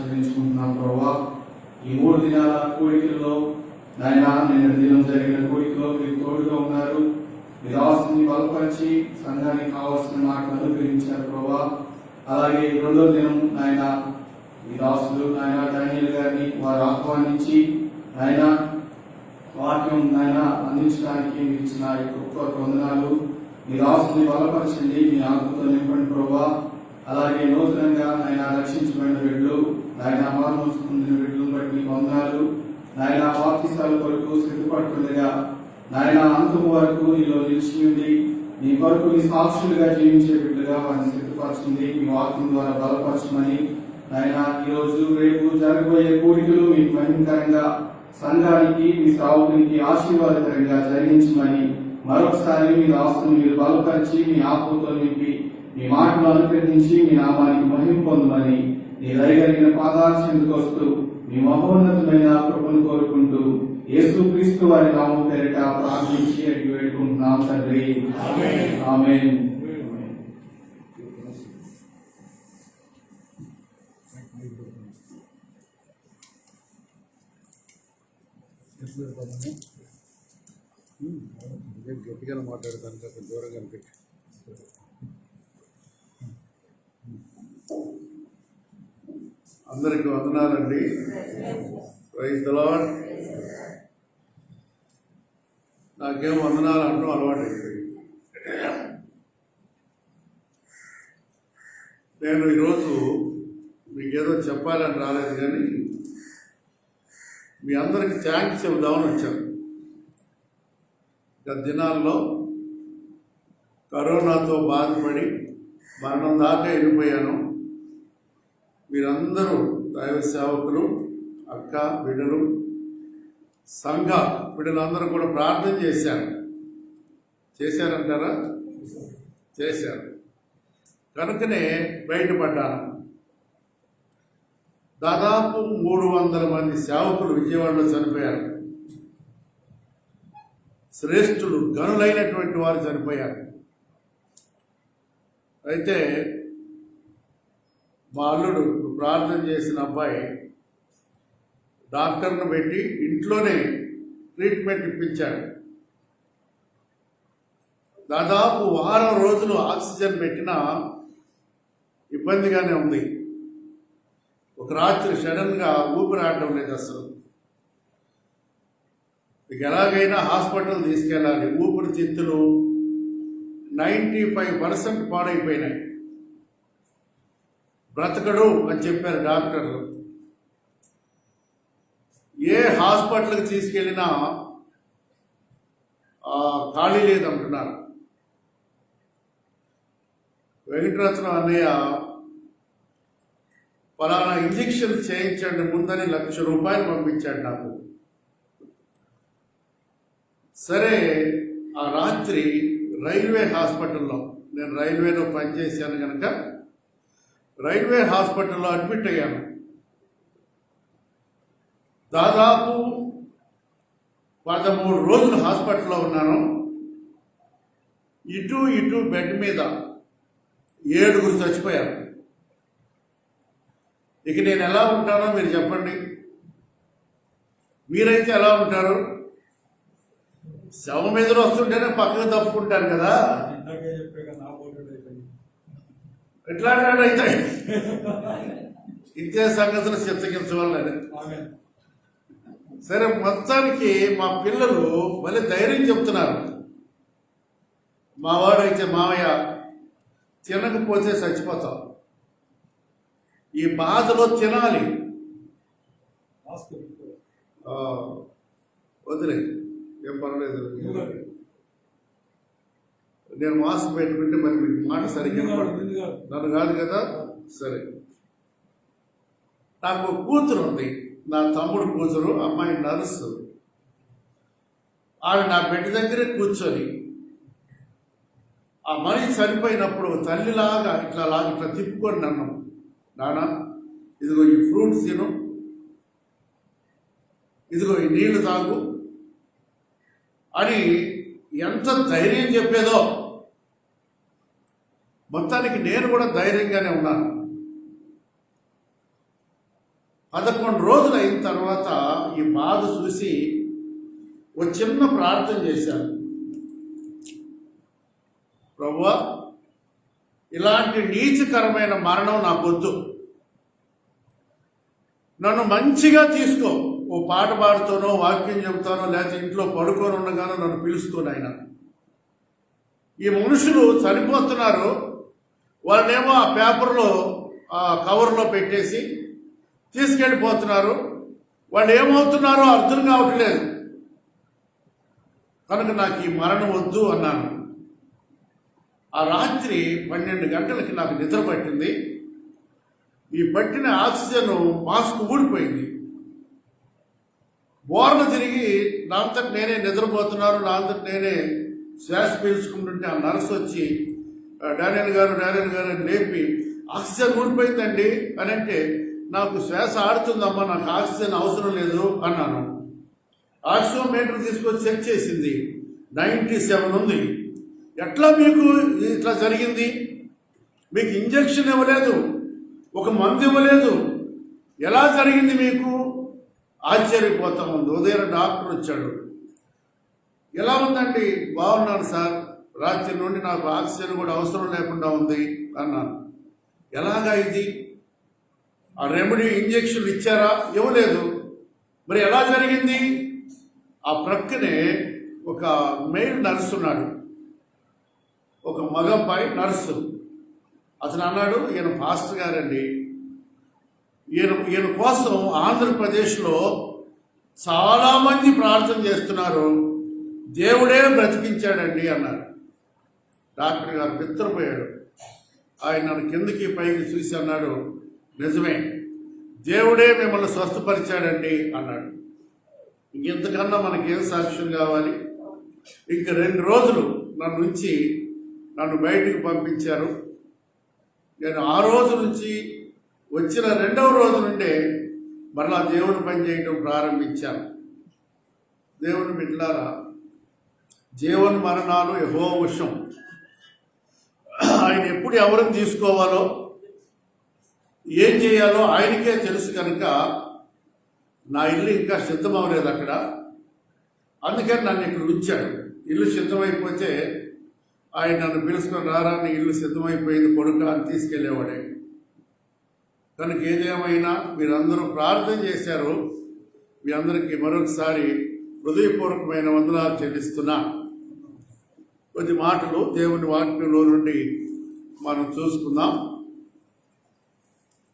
చెల్లించుకుంటున్నాం ప్రభావ. ఈ 3 దినాల కోరికల్లో నాయన నిన్న దినం జరిగిన కోరికలో మీరు తోడుగా ఉన్నారు. మీ దాసుని బలపరిచి సంఘానికి కావాల్సిన మాటలు అనుగ్రహించారు ప్రభావ. అలాగే 2వ దినం నాయన మీ దాసులు నాయన డానియల్ గారిని వారు ఆహ్వానించి నాయన వాక్యం నాయన అందించడానికి మీరు ఇచ్చిన గొప్ప వందనాలు. మీ దాసుని బలపరచండి, మీ ఆత్మతో నింపండి ప్రభావ. అలాగే నూతనంగా ఆయన రక్షించబడిన బిడ్డలు నాయన మానసు పొందిన బిడ్డలను బట్టి మీకు వందనాలు. నాయన బాప్తిసాల కొరకు సిద్ధపడుతుండగా నాయన అంతం వరకు నీలో నిలిచి ఉండి నీ కొరకు నీ సాక్షులుగా జీవించే బిడ్డగా వారిని సిద్ధపరచింది. మీ వాక్యం ద్వారా బలపరచమని నాయన ఈరోజు రేపు జరగబోయే కోరికలు మీకు మహిమకరంగా సంఘానికి మీ సేవకునికి ఆశీర్వాదకరంగా జరిగించమని మరొకసారి మీ దాసుని మీరు బలపరిచి మీ ఆత్మతో నింపి మీ మాటలు అనుగ్రహించి మీ నామానికి మహిమ పొందమని నీ దయగలిగిన పాదాల చెందుకు వస్తూ మీ మహోన్నతమైన కృపను కోరుకుంటూ యేసుక్రీస్తు వారి నామం పేరిట ప్రార్థించి అడిగి వేడుకుంటున్నాం తండ్రి. ఆమేన్. గట్టిగా మాట్లాడతాను కొంచెం దూరంగా అనిపించి. అందరికి వందనాలండి. Praise the Lord. నాకేం వందనాలు అంటూ అలవాటు అయిపోయింది. నేను ఈరోజు మీకేదో చెప్పాలని రాలేదు, కానీ మీ అందరికి థ్యాంక్స్ చెబుదామని వచ్చాను. గత దినాల్లో కరోనాతో బాధపడి మరణం దాకా వెళ్ళిపోయాను. మీరందరూ దైవ సేవకులు, అక్క బిడ్డలు, సంఘ బిడ్డలందరూ కూడా ప్రార్థన చేశారంటారా? చేశారు. కనుకనే బయటపడ్డాను. దాదాపు 300 మంది సేవకులు విజయవాడలో చనిపోయారు. శ్రేష్ఠులు, గనులైనటువంటి వారు చనిపోయారు. అయితే మా అల్లుడు ప్రార్థన చేసిన అబ్బాయి డాక్టర్ను పెట్టి ఇంట్లోనే ట్రీట్మెంట్ ఇప్పించాడు. దాదాపు 1 వారం రోజులు ఆక్సిజన్ పెట్టినా ఇబ్బందిగానే ఉంది. ఒక రాత్రి సడన్గా ఊపిరాడడం లేదు అసలు. ఇక ఎలాగైనా హాస్పిటల్ తీసుకెళ్ళాలి. ఊపిరితిత్తులు 95% పాడైపోయినాయి. బ్రతకడు అని చెప్పారు డాక్టర్లు. ఏ హాస్పిటల్కి తీసుకెళ్ళినా ఖాళీ లేదంటున్నారు. వెంకటరత్నం అన్నయ్య ఫలానా ఇంజెక్షన్ చేయించండి ముందని ₹1,00,000 పంపించాడు నాకు. సరే, ఆ రాత్రి రైల్వే హాస్పిటల్లో, నేను రైల్వేలో పనిచేశాను కనుక రైల్వే హాస్పిటల్లో అడ్మిట్ అయ్యాను. దాదాపు 13 రోజులు హాస్పిటల్లో ఉన్నాను. ఇటు బెడ్ మీద 7 చచ్చిపోయారు. ఇక నేను ఎలా ఉంటానో మీరు చెప్పండి. మీరైతే ఎలా ఉంటారు? శవం మీద వస్తుంటేనే పక్కకు తప్పుకుంటారు కదా. ఎట్లాంటి అయితే ఇంతే సంగతులు చిత్తగించవాలని. సరే, మొత్తానికి మా పిల్లలు మళ్ళీ ధైర్యం చెప్తున్నారు. మా వాడైతే, మావయ్య తినకపోతే చచ్చిపోతాం, ఈ బాధలో తినాలి, వదిలే ఏం పర్వాలేదు, నేను మాస్క్ పెట్టుకుంటే మరి మీకు మాట సరిగ్గా నన్ను కాదు కదా. సరే, నాకు కూతురు ఉంది, నా తమ్ముడు కూతురు, అమ్మాయి నర్సు. ఆవిడ నా బెడ్ దగ్గరే కూర్చొని ఆ మనిషి చనిపోయినప్పుడు తల్లిలాగా ఇట్లా తిప్పుకొని నన్ను, నాన్న ఇదిగో ఈ ఫ్రూట్స్ తిను, ఇదిగో ఈ నీళ్లు తాగు అని ఎంత ధైర్యం చెప్పేదో. మొత్తానికి నేను కూడా ధైర్యంగానే ఉన్నాను. 11 రోజులు అయిన తర్వాత ఈ బాధ చూసి ఒక చిన్న ప్రార్థన చేశాను. ప్రభువా, ఇలాంటి నీచకరమైన మరణం నాకొద్దు, నన్ను మంచిగా తీసుకో. ఓ పాట పాడుతానో, వాక్యం చెబుతానో, లేకపోతే ఇంట్లో పడుకొని ఉండగానో నన్ను పిలుచుకోను ఆయన. ఈ మనుషులు చనిపోతున్నారు, వాళ్ళేమో ఆ పేపర్లో ఆ కవర్లో పెట్టేసి తీసుకెళ్ళిపోతున్నారు. వాళ్ళు ఏమవుతున్నారో అర్థం కావట్లేదు. కనుక నాకు ఈ మరణం వద్దు అన్నాను. ఆ రాత్రి 12 గంటలకి నాకు నిద్ర పట్టింది. ఈ పట్టిన ఆక్సిజన్ మాస్క్ ఊడిపోయింది. బోర్న తిరిగి నా అంతటి నేనే నిద్రపోతున్నాను, నా అంతటి నేనే శ్వాస పీల్చుకుంటుంటే ఆ నర్సు వచ్చి డానియల్ గారు అని లేపి, ఆక్సిజన్ ఊడిపోయిందండి అని అంటే, నాకు శ్వాస ఆడుతుందమ్మా, నాకు ఆక్సిజన్ అవసరం లేదు అన్నాను. ఆక్సిజోమీటర్ తీసుకొచ్చి చెక్ చేసింది, 97 ఉంది. ఎట్లా మీకు ఇట్లా జరిగింది? మీకు ఇంజెక్షన్ ఇవ్వలేదు, ఒక మందు ఇవ్వలేదు, ఎలా జరిగింది మీకు? ఆశ్చర్యపోతా ఉంది. ఉదయం డాక్టర్ వచ్చాడు. ఎలా ఉందండి? బాగున్నాను సార్, రాత్రి నుండి నాకు ఆక్సిజన్ కూడా అవసరం లేకుండా ఉంది అన్నాను. ఎలాగా ఇది? ఆ రెమెడీ ఇంజెక్షన్ ఇచ్చారా? ఇవ్వలేదు. మరి ఎలా జరిగింది? ఆ ప్రక్కనే ఒక మెయిల్ నర్సు ఉన్నాడు, ఒక మగబ్బాయి నర్సు. అతను అన్నాడు, ఈయన పాస్టర్ గారండి, ఈయన కోసం ఆంధ్రప్రదేశ్లో చాలామంది ప్రార్థన చేస్తున్నారు, దేవుడే బ్రతికించాడండి అన్నారు. డాక్టర్ గారు బిత్తరపోయాడు. ఆయన నన్ను కిందకి పైకి చూసి అన్నాడు, నిజమే, దేవుడే మిమ్మల్ని స్వస్థపరిచాడండి అన్నాడు. ఇంకెంతకన్నా మనకేం సాక్ష్యం కావాలి? ఇంక 2 రోజులు నన్ను బయటికి పంపించారు. నేను ఆ రోజు నుంచి వచ్చిన 2వ రోజు నుండే మరలా దేవుని పని చేయడం ప్రారంభించాను. దేవుని బిడ్డలారా, జీవన మరణాలు యెహోవా వశం. ఆయన ఎప్పుడు ఎవరిని తీసుకోవాలో, ఏం చేయాలో ఆయనకే తెలుసు. కనుక నా ఇల్లు ఇంకా సిద్ధం అవ్వలేదు అక్కడ, అందుకని నన్ను ఇక్కడ ఉంచాడు. ఇల్లు సిద్ధమైపోతే ఆయన నన్ను పిలుచుకొని రారా, నీ ఇల్లు సిద్ధమైపోయింది కొడుక అని తీసుకెళ్లేవాడే. కనుక ఏదేమైనా మీరందరూ ప్రార్థన చేశారు. మీ అందరికీ మరొకసారి హృదయపూర్వకమైన వందనాలు చెల్లిస్తున్నా. కొద్ది మాటలు దేవుని వాక్యంలో నుండి మనం చూసుకుందాం.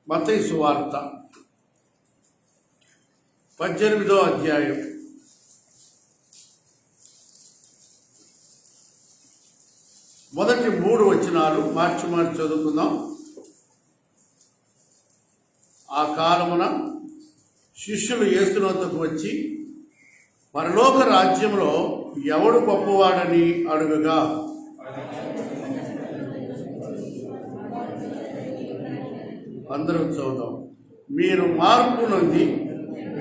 మత్తయి సువార్త 18వ అధ్యాయం. మొదటి 3 వచనాలు మార్చి చదువుకుందాం. ఆ కాలమున శిష్యులు యేసు వద్దకు వచ్చి, పరలోక రాజ్యంలో ఎవడు గొప్పవాడని అడుగగా, అందరం చదువుదాం. మీరు మార్పు నొంది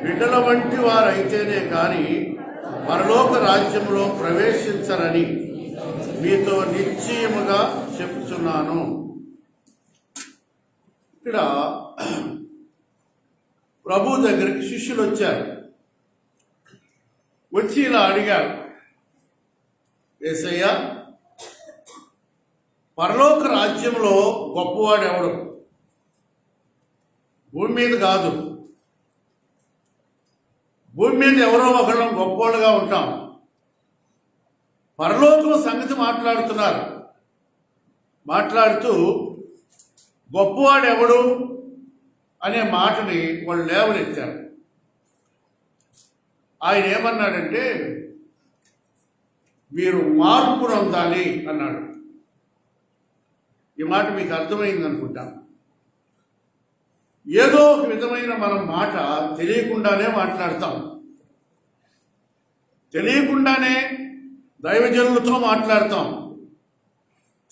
బిడ్డల వంటి వారైతేనే కానీ పరలోక రాజ్యంలో ప్రవేశించరని మీతో నిశ్చయముగా చెప్తున్నాను. ఇక్కడ ప్రభు దగ్గరికి శిష్యులు వచ్చారు. వచ్చి ఇలా అడిగారు, యేసయ్య, పరలోక రాజ్యంలో గొప్పవాడు ఎవడు? భూమి మీద కాదు, భూమి మీద ఎవరో ఒకళ్ళం గొప్పవాళ్ళుగా ఉంటాం. పరలోకం సంగతి మాట్లాడుతున్నారు. మాట్లాడుతూ గొప్పవాడు ఎవడు అనే మాటని వాళ్ళు లేవనెత్తారు. ఆయన ఏమన్నాడంటే, మీరు మార్పు నొందాలి అన్నాడు. ఈ మాట మీకు అర్థమైంది అనుకుంటా. ఏదో ఒక విధమైన మనం మాట తెలియకుండానే మాట్లాడతాం. తెలియకుండానే దైవజనులతో మాట్లాడతాం,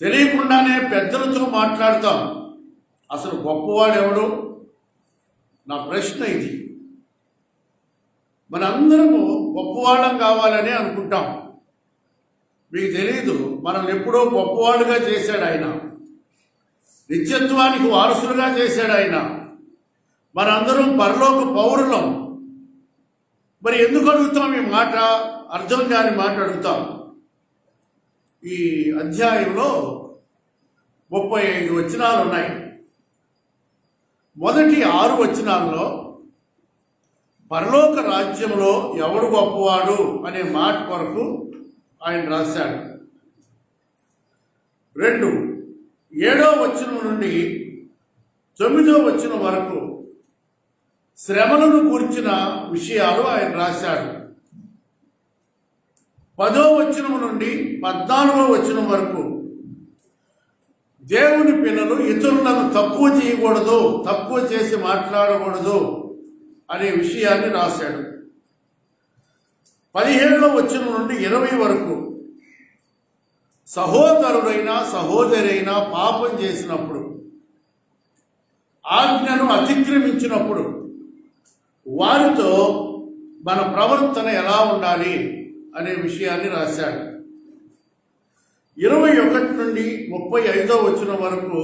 తెలియకుండానే పెద్దలతో మాట్లాడతాం. అసలు గొప్పవాడు ఎవడు? నా ప్రశ్న ఇది. మనందరము గొప్పవాళ్ళం కావాలని అనుకుంటాం. మీకు తెలియదు, మనల్ని ఎప్పుడో గొప్పవాళ్ళుగా చేశాడు ఆయన. నిత్యత్వానికి వారసులుగా చేశాడు ఆయన. మనందరం పరలోక పౌరులం. మరి ఎందుకు అడుగుతాం ఈ మాట? అర్థం కాని మాట అడుగుతాం. ఈ అధ్యాయంలో 35 వచనాలు ఉన్నాయి. మొదటి 6 వచనాల్లో పరలోక రాజ్యంలో ఎవడు గొప్పవాడు అనే మాట కొరకు ఆయన రాశాడు. 2 7వ వచనం నుండి 9వ వచనం వరకు శ్రమలను గురించిన విషయాలు ఆయన రాశాడు. 10వ వచనం నుండి 14వ వచనం వరకు దేవుని పిల్లలు ఇతరులను తక్కువ చేయకూడదు, తక్కువ చేసి మాట్లాడకూడదు అనే విషయాన్ని రాశాడు. 17వ వచనం నుండి 20 వరకు సహోదరుడైనా సహోదరైనా పాపం చేసినప్పుడు, ఆజ్ఞను అతిక్రమించినప్పుడు వారితో మన ప్రవర్తన ఎలా ఉండాలి అనే విషయాన్ని రాశాడు. 21 నుండి 35వ వచనం వరకు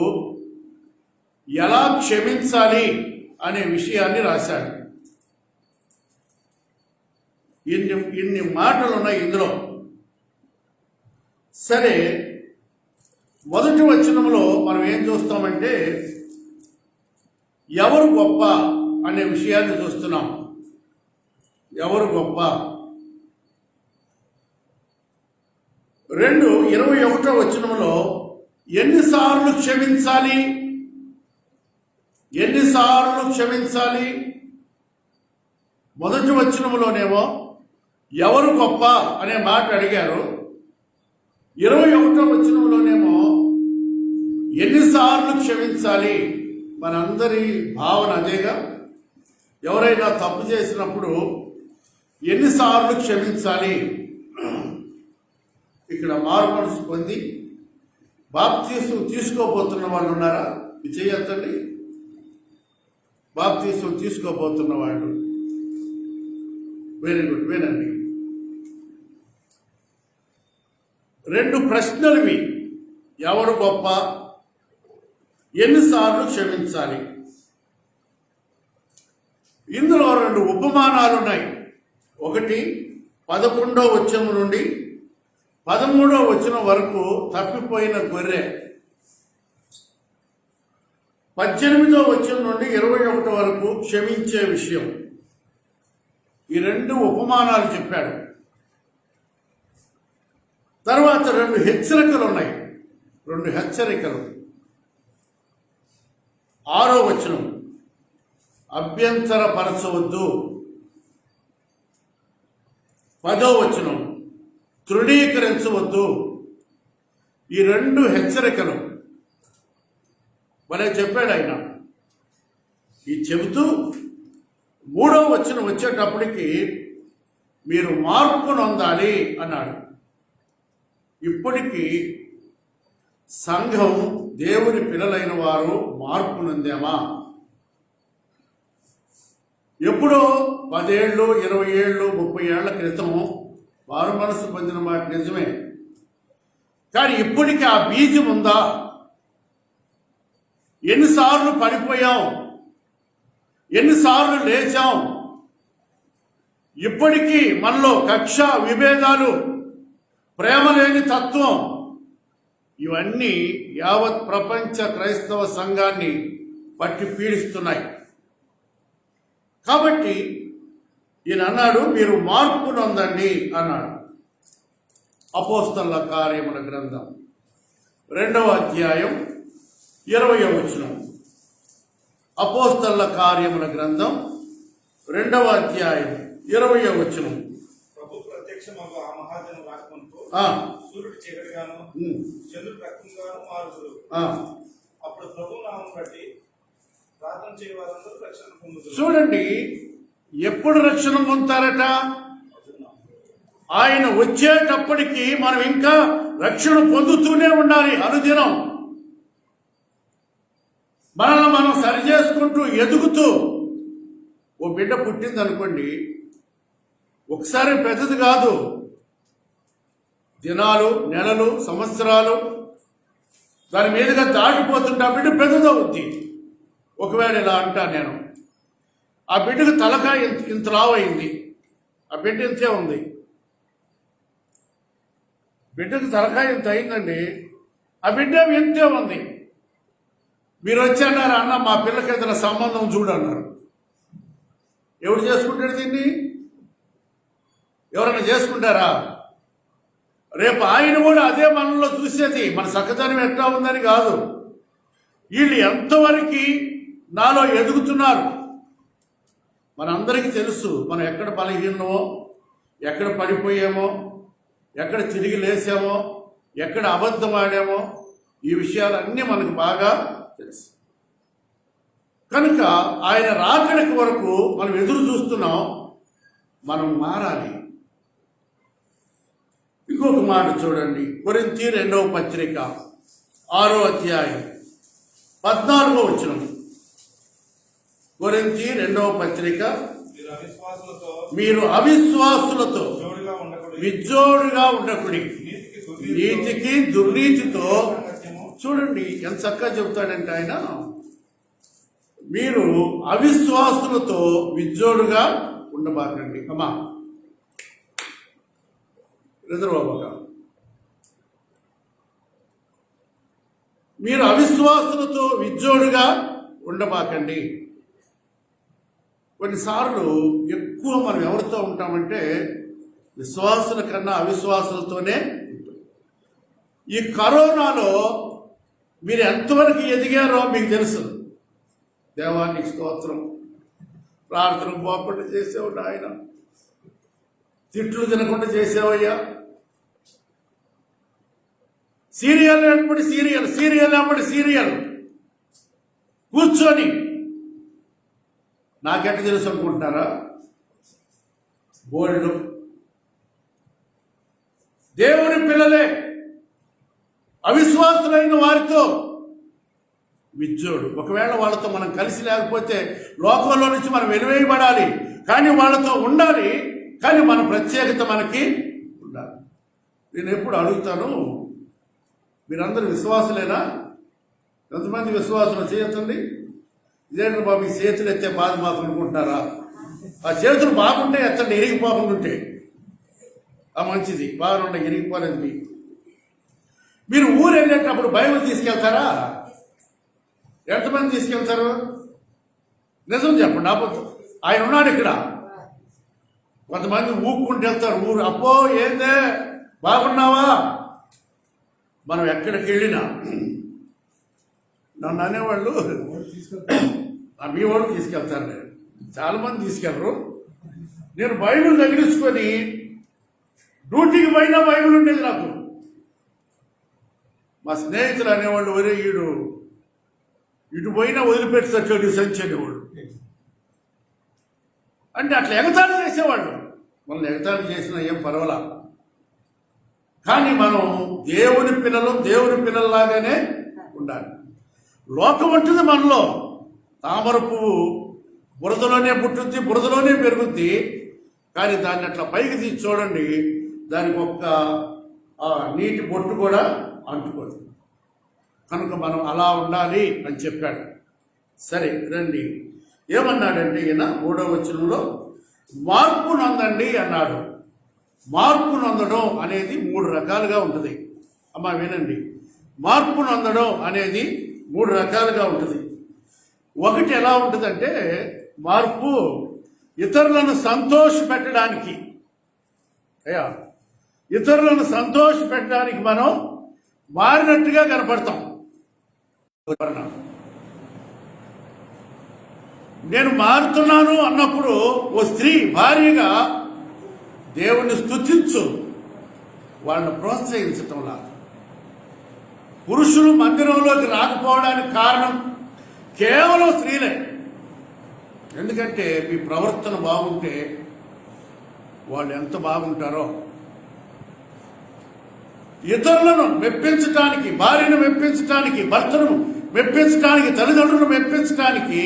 ఎలా క్షమించాలి అనే విషయాన్ని రాశాడు. ఇన్ని మాటలు ఉన్నాయి ఇందులో. సరే, మొదటి వచనంలో మనం ఏం చూస్తామంటే ఎవరు గొప్ప అనే విషయాన్ని చూస్తున్నాం. ఎవరు గొప్ప? 21వ వచనంలో ఎన్నిసార్లు క్షమించాలి, ఎన్నిసార్లు క్షమించాలి? మొదటి వచనంలోనేమో ఎవరు గొప్ప అనే మాట అడిగారు. 21వ వచనంలోనేమో ఎన్నిసార్లు క్షమించాలి? మనందరి భావన అదేగా. ఎవరైనా తప్పు చేసినప్పుడు ఎన్నిసార్లు క్షమించాలి? ఇక్కడ మారు మనసు పొంది బాప్తీసం తీసుకోబోతున్న వాళ్ళు ఉన్నారా? చేయొద్దండి. బాప్తీసం తీసుకోబోతున్న వాళ్ళు వెరీ గుడ్, వినండి. 2 ప్రశ్నలువి. ఎవరు గొప్ప, ఎన్నిసార్లు క్షమించాలి? ఇందులో 2 ఉపమానాలు ఉన్నాయి. ఒకటి 11వ వచనం నుండి 13వ వచనం వరకు తప్పిపోయిన గొర్రె, 18వ వచనం నుండి 21 వరకు క్షమించే విషయం. ఈ 2 ఉపమానాలు చెప్పాడు. తర్వాత 2 హెచ్చరికలు ఉన్నాయి. 2 హెచ్చరికలు. 6వ వచనం అభ్యంతరపరచవద్దు, 10వ వచనం తృణీకరించవద్దు. ఈ 2 హెచ్చరికలు భలే చెప్పాడు ఆయన. ఈ చెబుతూ 3వ వచనం వచ్చేటప్పటికి మీరు మార్పు నొందాలి అన్నాడు. ఇప్పటికీ సంఘం, దేవుని పిల్లలైన వారు మార్పు నొందామా? ఎప్పుడో 10 ఏళ్ళు, 20 ఏళ్ళు, 30 ఏళ్ల క్రితం వారు మనసు పొందిన మాట నిజమే. కానీ ఇప్పటికీ ఆ బీజం ఉందా? ఎన్నిసార్లు పడిపోయాం, ఎన్నిసార్లు లేచాం? ఇప్పటికీ మనలో కక్ష, విభేదాలు, ప్రేమ లేని తత్వం, ఇవన్నీ యావత్ ప్రపంచ క్రైస్తవ సంఘాన్ని పట్టి పీడిస్తున్నాయి. కాబట్టి ఈయన అన్నాడు, మీరు మార్పు నొందండి అన్నాడు. అపోస్తలుల కార్యముల గ్రంథం 2వ అధ్యాయం 20వ వచనం. అపోస్తలుల కార్యముల గ్రంథం 2వ అధ్యాయం 20వ వచనం. ప్రభు ప్రత్యక్షమగు ఆ మహాజన రాకమునకు సూర్యుడు చీకటిగాను చంద్రుడు రక్తంగాను మారుదురు. అప్పుడు ప్రభు నామం బట్టి ప్రార్థన చేయవారందరూ రక్షణ పొందుతారు. చూడండి, ఎప్పుడు రక్షణ పొందుతారట? ఆయన వచ్చేటప్పటికి మనం ఇంకా రక్షణ పొందుతూనే ఉండాలి. అనుదినం మనల్ని మనం సరి చేసుకుంటూ ఎదుగుతూ. ఓ బిడ్డ పుట్టింది అనుకోండి, ఒకసారి పెద్దది కాదు, దినాలు, నెలలు, సంవత్సరాలు దాని మీదుగా దాటిపోతుంటే ఆ బిడ్డ పెద్దదవుద్ది. ఒకవేళ ఇలా అంటా నేను, ఆ బిడ్డకు తలకాయ ఇంత లావైంది. ఆ బిడ్డ ఇంతే ఉంది. బిడ్డకు తలకాయ ఇంత అయిందండి. ఆ బిడ్డ ఇంతే ఉంది. మీరు వచ్చి అన్నారు, అన్న మా పిల్లకి ఏదైనా సంబంధం చూడన్నారు. ఎవడు చేసుకుంటాడు దీన్ని? ఎవరైనా చేసుకుంటారా? రేపు ఆయన కూడా అదే మనలో చూసేది. మన చక్కదనం ఎట్లా ఉందని కాదు, వీళ్ళు ఎంతవరకు నాలో ఎదుగుతున్నారు. మనందరికీ తెలుసు మనం ఎక్కడ బలహీనమో, ఎక్కడ పడిపోయామో, ఎక్కడ తిరిగి లేసామో, ఎక్కడ అబద్ధం ఆడామో. ఈ విషయాలన్నీ మనకు బాగా తెలుసు. కనుక ఆయన రాకడికి వరకు మనం ఎదురు చూస్తున్నాం. మనం మారాలి. ఇంకొక మాట చూడండి, కొరింథీ 2వ పత్రిక 6వ అధ్యాయం 14వ వచనం. కొరింథీ 2వ పత్రిక, మీరు అవిశ్వాసులతో విజ్జోడుగా ఉండకుడి, నీతికి దుర్నీతితో. చూడండి ఎంత చక్కగా చెబుతాడంటే ఆయన, మీరు అవిశ్వాసులతో విజ్జోడుగా ఉండబాకండి. అమ్మా రిజర్వాబగా, మీరు అవిశ్వాసులతో విజ్జోడుగా ఉండబాకండి. కొన్నిసార్లు ఎక్కువ మనం ఎవరితో ఉంటామంటే విశ్వాసుల కన్నా అవిశ్వాసులతోనే ఉంటాం. ఈ కరోనాలో మీరు ఎంతవరకు ఎదిగారో మీకు తెలుసు. దేవానికి స్తోత్రం. ప్రార్థన పోకుండా చేసేవాడు ఆయన, తిట్లు తినకుండా చేసేవయ్యా. సీరియల్ వెంబడి సీరియల్, సీరియల్ వెంబడి సీరియల్ కూర్చొని నాకెట్ట తెలుసు అనుకుంటున్నారా? బోల్డ్ దేవుని పిల్లలే అవిశ్వాసులైన వారితో విజ్జోడు. ఒకవేళ వాళ్ళతో మనం కలిసి లేకపోతే లోకంలో నుంచి మనం వెలివేయబడాలి, కానీ వాళ్ళతో ఉండాలి. కానీ మన ప్రత్యేకత మనకి ఉండాలి. నేను ఎప్పుడు అడుగుతాను, మీరందరూ విశ్వాసులేనా? ఎంతమంది విశ్వాసులు చేయొచ్చండి? ఇదేంటి బాబు ఈ చేతులు ఎత్తే బాధ మాకు అనుకుంటున్నారా? ఆ చేతులు బాగుంటే ఎత్తండి, ఇరిగిపోకుండా ఉంటే ఆ మంచిది. బాగుండే ఇరిగిపోలేదు. మీరు ఊరు వెళ్ళేటప్పుడు బైబిల్ తీసుకెళ్తారా? ఎంతమంది తీసుకెళ్తారు? నిజం చెప్పండి. అబద్ధం. ఆయన ఉన్నాడు ఇక్కడ. కొంతమంది ఊక్కుంటూ వెళ్తారు ఊరు. అబ్బో ఏందే బాగున్నావా? మనం ఎక్కడికి వెళ్ళినా నన్ను అనేవాళ్ళు మీ వాళ్ళు తీసుకెళ్తారు. చాలా మంది తీసుకెళ్ళరు. నేను బైబిల్ తగిలించుకొని డ్యూటీకి పోయినా బైబిల్ ఉండేది నాకు. మా స్నేహితులు అనేవాళ్ళు, ఒరే ఈడు ఇటు పోయినా వదిలిపెట్టేటట్టు సంచి అనేవాడు. అంటే అట్లా ఎగతాళి చేసేవాళ్ళు. మనం ఎగతాళి చేసినా ఏం పర్వాలా. కానీ మనం దేవుని పిల్లల్లాగానే ఉండాలి. లోకం ఉంటుంది మనలో. తామర పువ్వు బురదలోనే పుట్టుద్ది, బురదలోనే పెరుగుద్ది. కానీ దాన్ని అట్లా పైకి తీసి చూడండి, దానికి ఒక్క నీటి బొట్టు కూడా అంటుకోదు. కనుక మనం అలా ఉండాలి అని చెప్పాడు. సరే రండి, ఏమన్నాడంటే ఈయన 3వ వచనంలో మార్పు నొందండి అన్నాడు. మార్పు నొందడం అనేది 3 రకాలుగా ఉంటుంది. అమ్మా వినండి, మార్పు నొందడం అనేది 3 రకాలుగా ఉంటుంది. ఒకటి ఎలా ఉంటుందంటే, మార్పు ఇతరులను సంతోషపెట్టడానికి, ఇతరులను సంతోషపెట్టడానికి మనం మారినట్టుగా కనపడతాం. నేను మారుతున్నాను అన్నప్పుడు ఓ స్త్రీ భార్యగా దేవుణ్ణి స్తుతించు, వాళ్ళని ప్రోత్సహించటంలా. పురుషులు మందిరంలోకి రాకపోవడానికి కారణం కేవలం స్త్రీలే. ఎందుకంటే మీ ప్రవర్తన బాగుంటే వాళ్ళు ఎంత బాగుంటారో. ఇతరులను మెప్పించడానికి, భార్యను మెప్పించడానికి, భర్తను మెప్పించడానికి, తల్లిదండ్రులను మెప్పించడానికి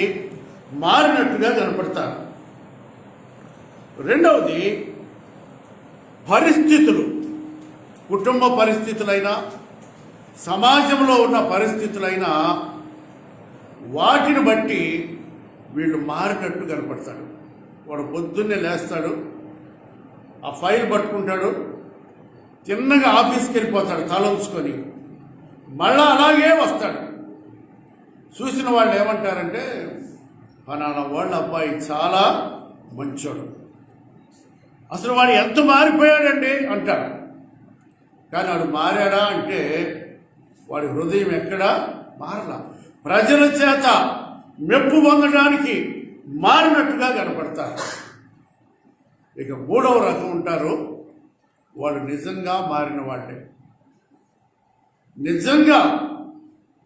మారినట్టుగా కనపడతారు. రెండవది పరిస్థితులు. కుటుంబ పరిస్థితులైనా, సమాజంలో ఉన్న పరిస్థితులైనా వాటిని బట్టి వీళ్ళు మారినట్టు కనపడతాడు. వాడు పొద్దున్నే లేస్తాడు, ఆ ఫైల్ పట్టుకుంటాడు, తిన్నగా ఆఫీస్కి వెళ్ళిపోతాడు తల ఉంచుకొని, మళ్ళా అలాగే వస్తాడు. చూసిన వాళ్ళు ఏమంటారంటే పలానా వాళ్ళ అబ్బాయి చాలా మంచోడు, అసలు వాడు ఎంత మారిపోయాడండి అంటాడు. కానీ వాడు మారాడా అంటే వాడి హృదయం ఎక్కడా మారలా. ప్రజల చేత మెప్పు పొందడానికి మారినట్టుగా కనపడతారు. ఇక మూడవ రకం ఉంటారు, వాళ్ళు నిజంగా మారిన వాళ్ళే. నిజంగా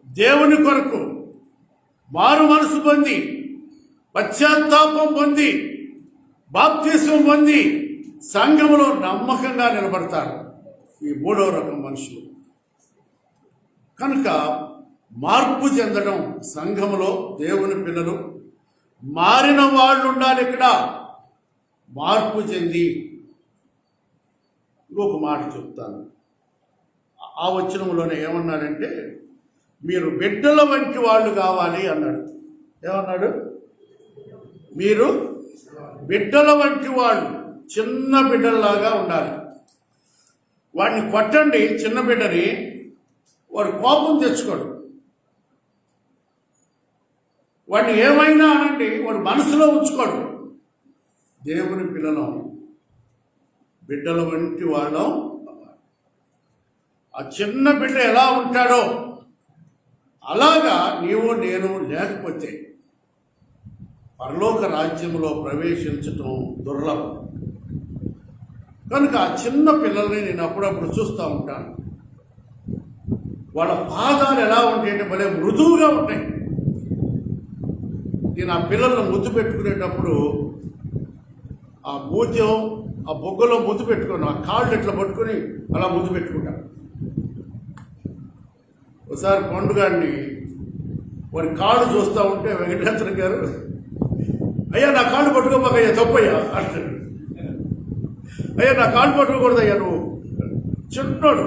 దేవుని కొరకు మారు మనసు పొంది, పశ్చాత్తాపం పొంది, బాప్తిస్మం పొంది సంఘములో నమ్మకంగా నిలబడతారు ఈ మూడవ రకం మనుషులు. కనుక మార్పు చెందడం, సంఘములో దేవుని పిల్లలు మారిన వాళ్ళు ఉండాలి. ఇక్కడ మార్పు చెంది ఇంకొక మాట చెప్తాను. ఆ వచనంలోనే ఏమన్నాడంటే మీరు బిడ్డల వంటి వాళ్ళు కావాలి అన్నాడు. ఏమన్నాడు? మీరు బిడ్డల వంటి వాళ్ళు, చిన్న బిడ్డల్లాగా ఉండాలి. వాడిని కొట్టండి, చిన్న బిడ్డని, వాడు కోపం తెచ్చుకోడు. వాడిని ఏమైనా అనండి, వాడు మనసులో ఉంచుకోడు. దేవుని పిల్లలం, బిడ్డల వంటి వాళ్ళం. ఆ చిన్న బిడ్డ ఎలా ఉంటాడో అలాగా నీవు నేను లేకపోతే పరలోక రాజ్యంలో ప్రవేశించటం దుర్లభం. కనుక ఆ చిన్న పిల్లల్ని నేను అప్పుడప్పుడు చూస్తూ ఉంటాను. వాళ్ళ పాదాలు ఎలా ఉంటాయంటే భలే మృదువుగా ఉంటాయి. నేను ఆ పిల్లలను ముద్దు పెట్టుకునేటప్పుడు ఆ మూత్యం, ఆ బొగ్గలో ముద్దు పెట్టుకున్నాను, ఆ కాళ్ళు ఇట్లా పట్టుకొని అలా ముద్దు పెట్టుకుంటాను. ఒకసారి పండుగాడిని వారి కాళ్ళు చూస్తూ ఉంటే వెంకటేశ్వర గారు, అయ్యా నా కాళ్ళు పట్టుకోమాకయ్యా, తప్పయ్యా అంటాడు. అయ్యా నా కాళ్ళు పట్టుకోకూడదయ్యా, నువ్వు చిన్నోడు.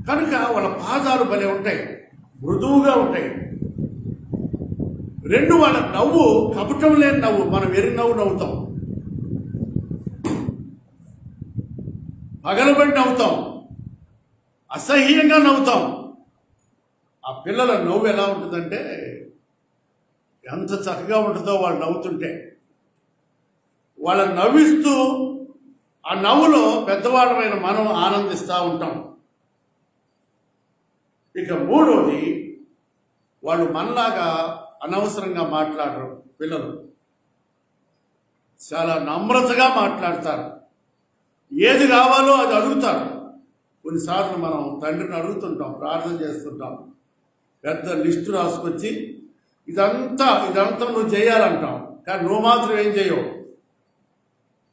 కనుక వాళ్ళ పాదాలు భలే ఉంటాయి, మృదువుగా ఉంటాయి. రెండు, వాళ్ళ నవ్వు కపటం లేని నవ్వు. మనం వెర్రి నవ్వు నవ్వుతాం, పగలబడి నవ్వుతాం, అసహ్యంగా నవ్వుతాం. ఆ పిల్లల నవ్వు ఎలా ఉంటుందంటే ఎంత చక్కగా ఉంటుందో వాళ్ళు నవ్వుతుంటే. వాళ్ళని నవ్విస్తూ ఆ నవ్వులో పెద్దవాళ్ళమైన మనం ఆనందిస్తూ ఉంటాం. ఇక మూడోది, వాళ్ళు మనలాగా అనవసరంగా మాట్లాడరు. పిల్లలు చాలా నమ్రతగా మాట్లాడతారు, ఏది కావాలో అది అడుగుతారు. కొన్నిసార్లు మనం తండ్రిని అడుగుతుంటాం, ప్రార్థన చేస్తుంటాం, పెద్ద లిస్టు రాసుకొచ్చి ఇదంతా నువ్వు చేయాలంటాం, కానీ నువ్వు మాత్రం ఏం చేయవు.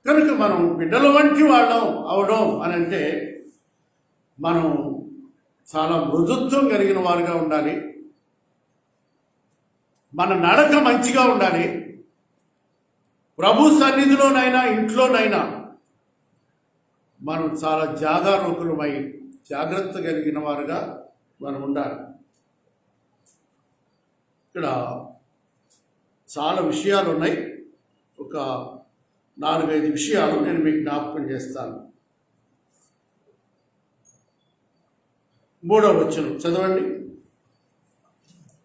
కనుక మనం బిడ్డల వంటి వాళ్ళం అవడం అని అంటే మనం చాలా మృదుత్వం కలిగిన వారుగా ఉండాలి. మన నడక మంచిగా ఉండాలి. ప్రభు సన్నిధిలోనైనా ఇంట్లోనైనా మనం చాలా జాగరూకులమై జాగ్రత్త కలిగిన వారుగా మనం ఉండాలి. ఇక్కడ చాలా విషయాలు ఉన్నాయి. ఒక 4-5 విషయాలు నేను మీకు జ్ఞాపకం చేస్తాను. 3వ వచనం చదవండి.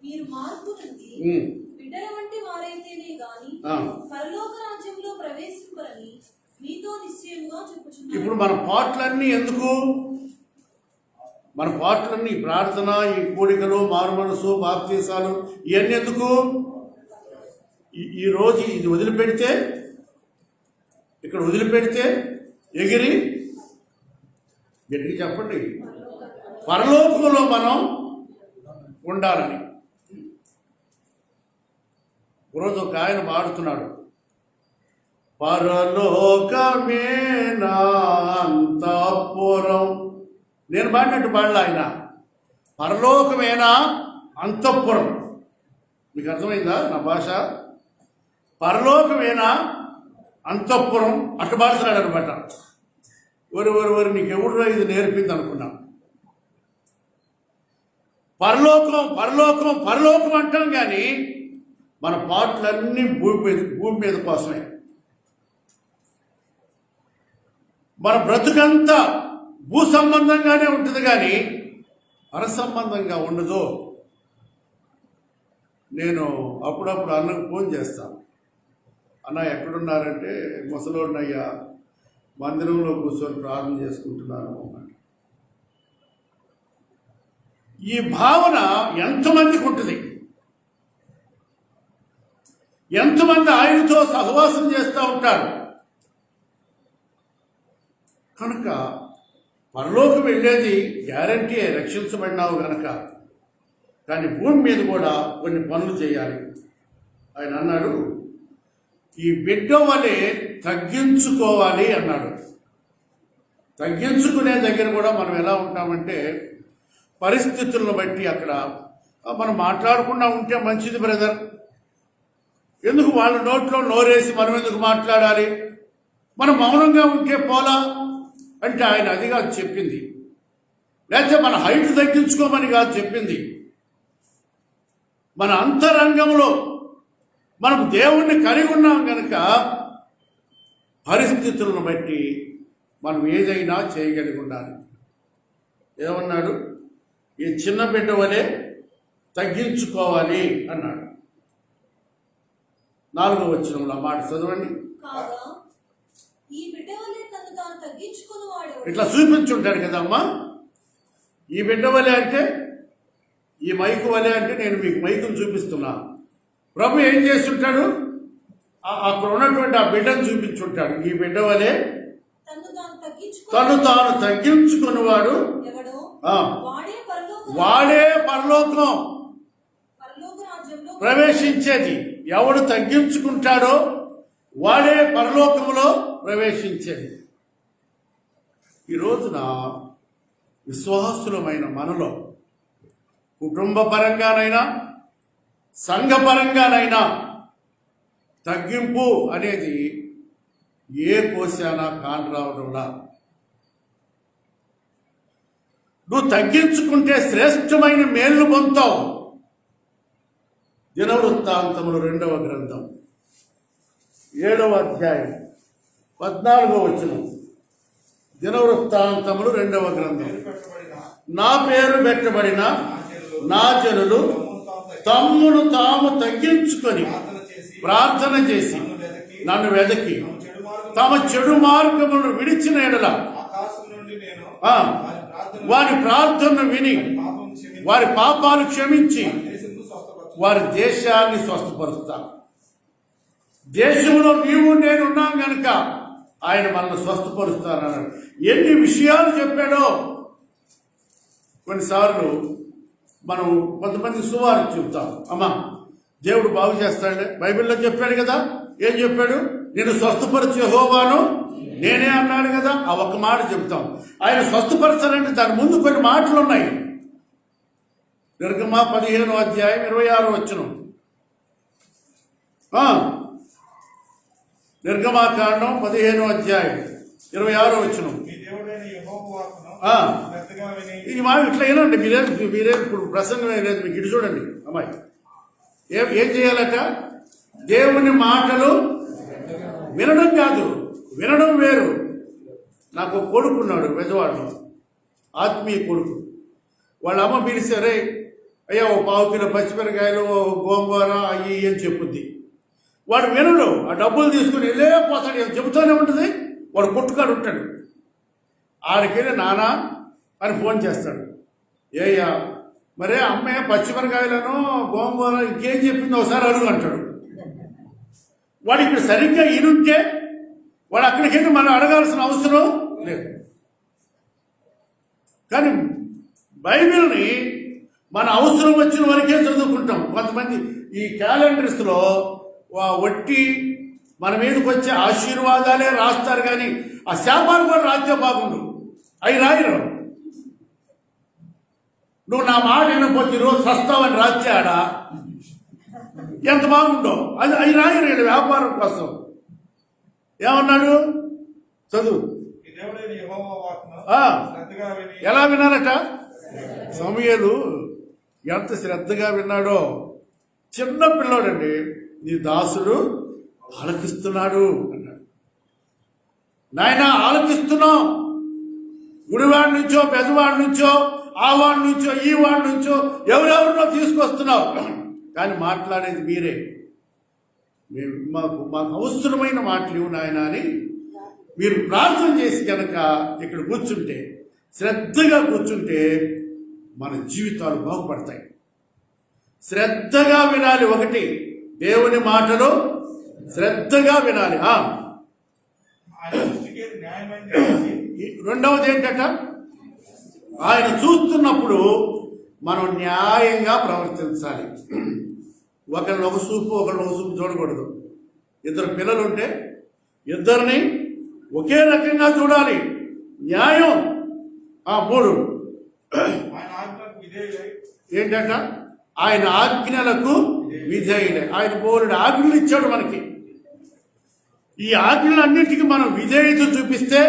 మీరు మార్పు నుండి బిడ్డల వంటి వారైతేనే గాని పరలోక రాజ్యంలో ప్రవేశింపరని మీతో నిశ్చయముగా చెప్పుచున్నాను. ఇప్పుడు మన పాటలన్నీ ఎందుకు? మన పాటలన్నీ ప్రార్థన, ఈ కోడికలు, మారుమనసు, బాప్తీసాలు, ఇవన్నీ ఎందుకు? ఈరోజు ఇది వదిలిపెడితే, ఇక్కడ వదిలిపెడితే ఎగిరి గట్టిగా చెప్పండి, పరలోకంలో మనం ఉండాలని. రోజు ఒక ఆయన పాడుతున్నాడు, పరలోకమే నా అంతఃపురం. నేను పాడినట్టు పాడలే ఆయన, పరలోకమేనా అంతఃపురం. మీకు అర్థమైందా నా భాష? పరలోకమేనా అంతఃపురం అట్టు పాడుతున్నాడు అనమాట. వరి నీకు ఎవరు ఇది నేర్పింది అనుకున్నా. పరలోకం పరలోకం పరలోకం అంటాం కానీ మన పాటలన్నీ భూమి మీద కోసమే. మన బ్రతుకంతా భూ సంబంధంగానే ఉంటుంది కానీ పర సంబంధంగా ఉండదు. నేను అప్పుడప్పుడు అన్నకు ఫోన్ చేస్తాను, అన్న ఎక్కడున్నారంటే ముసలోడినయ్యా మందిరంలో కూర్చొని ప్రార్థన చేసుకుంటున్నాను అన్నమాట. ఈ భావన ఎంతమందికి ఉంటుంది? ఎంతమంది ఆయనతో సహవాసం చేస్తూ ఉంటారు? కనుక పరలోకి వెళ్ళేది గ్యారంటీ, రక్షించబడినావు కనుక. కానీ భూమి మీద కూడా కొన్ని పనులు చేయాలి. ఆయన అన్నాడు, ఈ బిడ్డ వలె తగ్గించుకోవాలి అన్నాడు. తగ్గించుకునే దగ్గర కూడా మనం ఎలా ఉంటామంటే పరిస్థితులను బట్టి అక్కడ మనం మాట్లాడకుండా ఉంటే మంచిది బ్రదర్. ఎందుకు వాళ్ళ నోట్లో నోరేసి మనం ఎందుకు మాట్లాడాలి? మనం మౌనంగా ఉంటే పోలా అంటే ఆయన అది కాదు చెప్పింది. లేకపోతే మన హైట్ తగ్గించుకోమని కాదు చెప్పింది. మన అంతరంగంలో మనం దేవుణ్ణి కలిగి ఉన్నాం కనుక పరిస్థితులను బట్టి మనం ఏదైనా చేయగలిగి ఉండాలి. ఏమన్నాడు? ఈ చిన్న బిడ్డ వలె తగ్గించుకోవాలి అన్నాడు. 4వ వచనంలో మాట చదవండి. కాగా ఈ బిడ్డ వలె తను తాను తగ్గించుకునేవాడు. ఇట్లా చూపించుంటాడు కదమ్మా. ఈ బిడ్డ వలె అంటే ఈ మైకు వలె అంటే నేను మీకు మైకును చూపిస్తున్నా. ప్రభు ఏం చేస్తుంటాడు? అక్కడ ఉన్నటువంటి ఆ బిడ్డను చూపించుంటాడు. ఈ బిడ్డ వలె తను తాను తగ్గించుకునేవాడు వాడే పరలోకం ప్రవేశించేది. ఎవడు తగ్గించుకుంటాడో వాడే పరలోకంలో ప్రవేశించేది. ఈ రోజున విశ్వాసులమైన మనలో కుటుంబ పరంగానైనా సంఘపరంగానైనా తగ్గింపు అనేది ఏ కోశానా కాని రావడంలా. నువ్వు తగ్గించుకుంటే శ్రేష్టమైన మేలు పొందుతావు. దినవృత్తాంతములు 2వ గ్రంథం 7వ అధ్యాయం 14వ వచనం. దినవృత్తాంతములు 2వ గ్రంథం. నా పేరు పెట్టబడిన నా జనులు తమ్మును తాము తగ్గించుకొని ప్రార్థన చేసి నన్ను వెదకి తమ చెడు మార్గములను విడిచిన ఎడల వారి ప్రార్థనను విని వారి పాపాలు క్షమించి వారి దేశాన్ని స్వస్థపరుస్తారు. దేశంలో నీవు నేను ఉన్నాం కనుక ఆయన మనల్ని స్వస్థపరుస్తానన్నాడు. ఎన్ని విషయాలు చెప్పాడో. కొన్నిసార్లు మనం కొంతమంది సువార్త చెబుతాం, అమ్మా దేవుడు బాగు చేస్తాడే, బైబిల్లో చెప్పాడు కదా. ఏం చెప్పాడు? నేను స్వస్థపరచు యెహోవాను నేనే అన్నాడు కదా. ఆ ఒక్క మాట చెప్తాం. ఆయన స్వస్థపరచాలంటే దాని ముందు కొన్ని మాటలు ఉన్నాయి. నిర్గమ 15వ అధ్యాయం 26వ వచనం. నిర్గమాకాండం 15వ అధ్యాయం 26వ వచనం. ఇది మా ఇట్లా ఏనండి. మీరే ఇప్పుడు ప్రసంగం లేదు మీకు. ఇటు చూడండి అమ్మాయి. ఏం చేయాలట? దేవుని మాటలు వినడం కాదు, వినడం వేరు. నాకు కొడుకున్నాడు పెద్దవాడు, ఆత్మీయ కొడుకు. వాళ్ళ అమ్మ పిలిచారే, అయ్యా ఓ 1/2 కిలో పచ్చిమిరకాయలు, గోంగూర అయ్యి అని చెప్పుద్ది. వాడు వినడు. ఆ డబ్బులు తీసుకుని వెళ్ళే పోతాడు. ఏం చెబుతూనే ఉంటుంది. వాడు కొట్టుకాడు ఉంటాడు. ఆడికెళ్ళి నానా అని ఫోన్ చేస్తాడు. ఏయ్యా మరే అమ్మే పచ్చిమిరకాయలను గోంగూర ఇంకేం చెప్పింది ఒకసారి అడుగు అంటాడు. వాడు ఇక్కడ సరిగ్గా ఈనుంటే వాడు అక్కడికి వెళ్ళి మనం అడగాల్సిన అవసరం లేదు. కానీ బైబిల్ని మన అవసరం వచ్చిన వరకే చదువుకుంటాం. కొంతమంది ఈ క్యాలెండర్స్లో వట్టి మన మీదకి వచ్చే ఆశీర్వాదాలే రాస్తారు, కానీ ఆ శాపాలు కూడా రాస్తే బాగుండు. అవి రాయరు. నువ్వు నా మాట వినకపోతే ఈరోజు సస్తావని రాచాడా ఎంత బాగుండో. అది అవి రాయరు వీళ్ళు వ్యాపారం కోసం. ఏమన్నాడు? చదువు. ఎలా వినాలట? సమూయేలు ఎంత శ్రద్ధగా విన్నాడో చిన్న పిల్లోడండి, నీ దాసుడు ఆలకిస్తున్నాడు అన్నాడు. నాయన ఆలకిస్తున్నాం, గుడివాడి నుంచో పెద్దవాడి నుంచో ఆ వాడి నుంచో ఈ వాడి నుంచో ఎవరెవరినో తీసుకొస్తున్నావు, కానీ మాట్లాడేది మీరే. మాకు అవసరమైన మాటలు ఇవ్వు నాయన అని మీరు ప్రార్థన చేసి కనుక ఇక్కడ కూర్చుంటే, శ్రద్ధగా కూర్చుంటే మన జీవితాలు బాగుపడతాయి. శ్రద్ధగా వినాలి. ఒకటి, దేవుని మాటలు శ్రద్ధగా వినాలి. ఆయన దృష్టికి న్యాయమైనది. రెండవది ఏంటట, ఆయన చూస్తున్నప్పుడు మనం న్యాయంగా ప్రవర్తించాలి. ఒకరిని ఒక చూపు ఒకరిని ఒక చూపు చూడకూడదు. ఇద్దరు పిల్లలు ఉంటే ఇద్దరిని ఒకే రకంగా చూడాలి. న్యాయం. 3 ఆయన ఆజ్ఞలకు విధేయులై ఏంటంట, ఆయన ఆజ్ఞలకు విధేయులే. ఆయన బోలుడు ఆజ్ఞలు ఇచ్చాడు మనకి. ఈ ఆజ్ఞలన్నిటికీ మనం విధేయత చూపిస్తే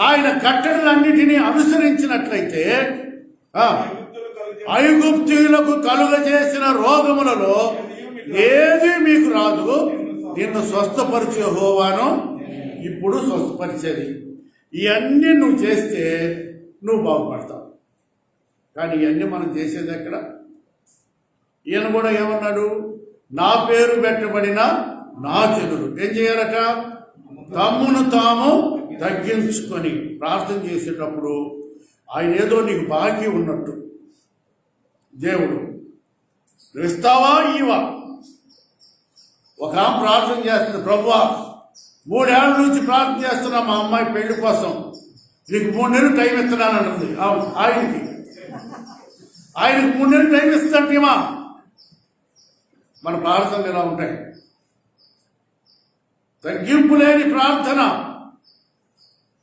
ఆయన కట్టడలన్నిటినీ అనుసరించినట్లయితే ఐగుప్తీయులకు కలుగజేసిన రోగములలో ఏది మీకు రాదు. నిన్ను స్వస్థపరిచే యెహోవాను ఇప్పుడు స్వస్థపరిచేది. ఇవన్నీ నువ్వు చేస్తే నువ్వు బాగుపడతావు. కానీ ఇవన్నీ మనం చేసేది ఎక్కడ? ఈయన కూడా ఏమన్నాడు, నా పేరు పెట్టబడిన నా జనులు ఏం చేయాలట, తమ్మును తాము తగ్గించుకొని ప్రార్థన చేసేటప్పుడు ఆయన ఏదో నీకు బాకీ ఉన్నట్టు. దేవుడు నువ్వు ఇస్తావా ఇవా? ఒక ఆమె ప్రార్థన చేస్తుంది, ప్రభువా 3 ఏళ్ల నుంచి ప్రార్థన చేస్తున్నా మా అమ్మాయి పెళ్లి కోసం, నీకు 3 నెలలు టైం ఇస్తున్నానంటుంది. ఆయనకి 3 నెలలు టైం ఇస్తుందంటేమా మన ప్రార్థనలు ఎలా ఉంటాయి? తగ్గింపు లేని ప్రార్థన,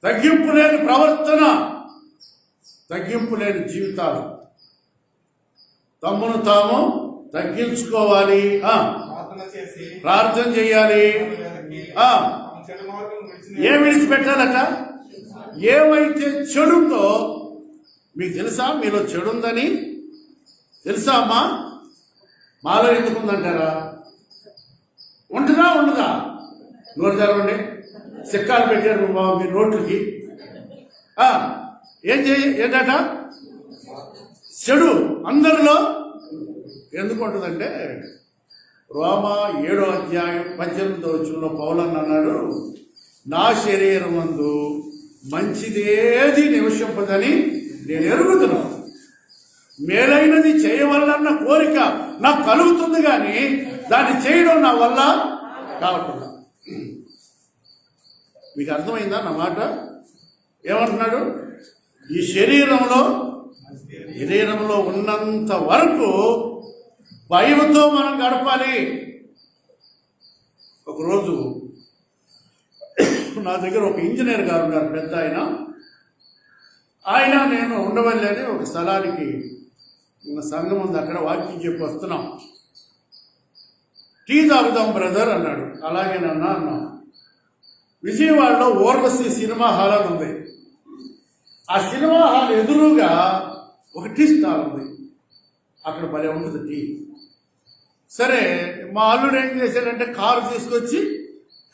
తగ్గింపు లేని ప్రవర్తన, తగ్గింపు లేని జీవితాలు. తమ్మును తాము తగ్గించుకోవాలి, ప్రార్థన చేయాలి. ఏ విడిచిపెట్టాలట? ఏమైతే చెడుందో మీకు తెలుసా? మీలో చెడుందని తెలుసా అమ్మా? మాలో ఎందుకుందంటారా? ఉంటుందా ఉండదా? నోరు తెరవండి. సిక్కాలు పెట్టారు మీ నోట్లకి. ఏంటట? చెడు అందరిలో ఎందుకు ఉంటుందంటే, రోమా 7వ అధ్యాయం 18వ వచనంలో పౌలన్న అన్నాడు, నా శరీరం నందు మంచిదేది నివసింపదని నేను ఎరుగుతున్నాను, మేలైనది చేయవలన్న కోరిక నాకు కలుగుతుంది, కానీ దాన్ని చేయడం నా వల్ల కావట్లేదు. మీకు అర్థమైందా నా మాట? ఏమంటున్నాడు? ఈ శరీరంలో ఉన్నంత వరకు భయంతో మనం గడపాలి. ఒకరోజు నా దగ్గర ఒక ఇంజనీర్ గారు ఉన్నారు, పెద్ద ఆయన నేను ఉండవల్లని ఒక స్థలానికి సంఘం ఉంది, అక్కడ వాకింగ్ చెప్పి వస్తున్నాం. టీ తాగుదాం బ్రదర్ అన్నాడు. అలాగేనన్నా అన్నాం. విజయవాడలో ఊర్వశి సినిమా హాల్ అని ఉంది. ఆ సినిమా హాల్ ఎదురుగా ఒక టీ స్టాల్ ఉంది, అక్కడ భలే ఉంటుంది టీ. సరే మా అల్లుడు ఏం చేశాడంటే కారు తీసుకొచ్చి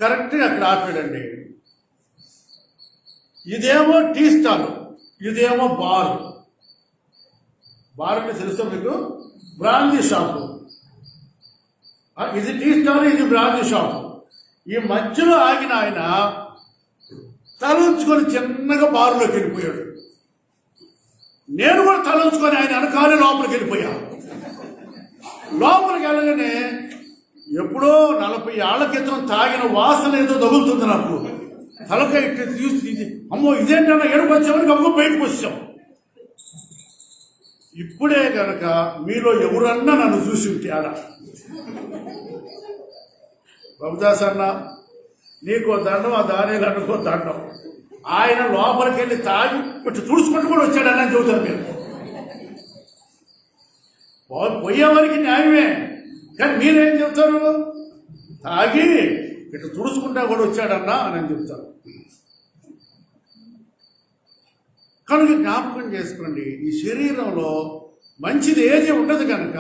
కరెక్ట్గా అక్కడ ఆపాడండి. ఇదేమో టీ స్టాల్, ఇదేమో బారు. బార్ అంటే తెలుసా మీకు? Brandy shop. ఇది టీ స్టాల్, ఇది బ్రాందీ షాపు. ఈ మధ్యలో ఆగిన ఆయన తలంచుకొని చిన్నగా బారులోకి వెళ్ళిపోయాడు. నేను కూడా తలంచుకొని ఆయన వెనకాలే లోపలికి వెళ్ళిపోయా. లోపలికి వెళ్ళగానే ఎప్పుడో 40 ఏళ్ల క్రితం తాగిన వాసన ఏదో తగులుతుంది నాకు. తలకాయ చూసి అమ్మో ఇదేంటన్నా ఏడుపు వచ్చామని అమ్మో బయటకు వచ్చాం. ఇప్పుడే కనుక మీలో ఎవరన్నా నన్ను చూసి ఉంటే ఆడ బాబుదాస్ అన్న నీకో దండం, ఆ దానిలో అనుకో దండం. ఆయన లోపలికి వెళ్ళి తాగి కొంచెం తుడుచుకుంటూ కూడా వచ్చాడని చెబుతారు మీరు. పోయేవారికి న్యాయమే, కానీ మీరేం చెప్తారు? తాగి ఇట్లా తుడుచుకుంటా కూడా వచ్చాడన్నా అని చెప్తారు. కనుక జ్ఞాపకం చేసుకోండి, ఈ శరీరంలో మంచిది ఏది ఉండదు కనుక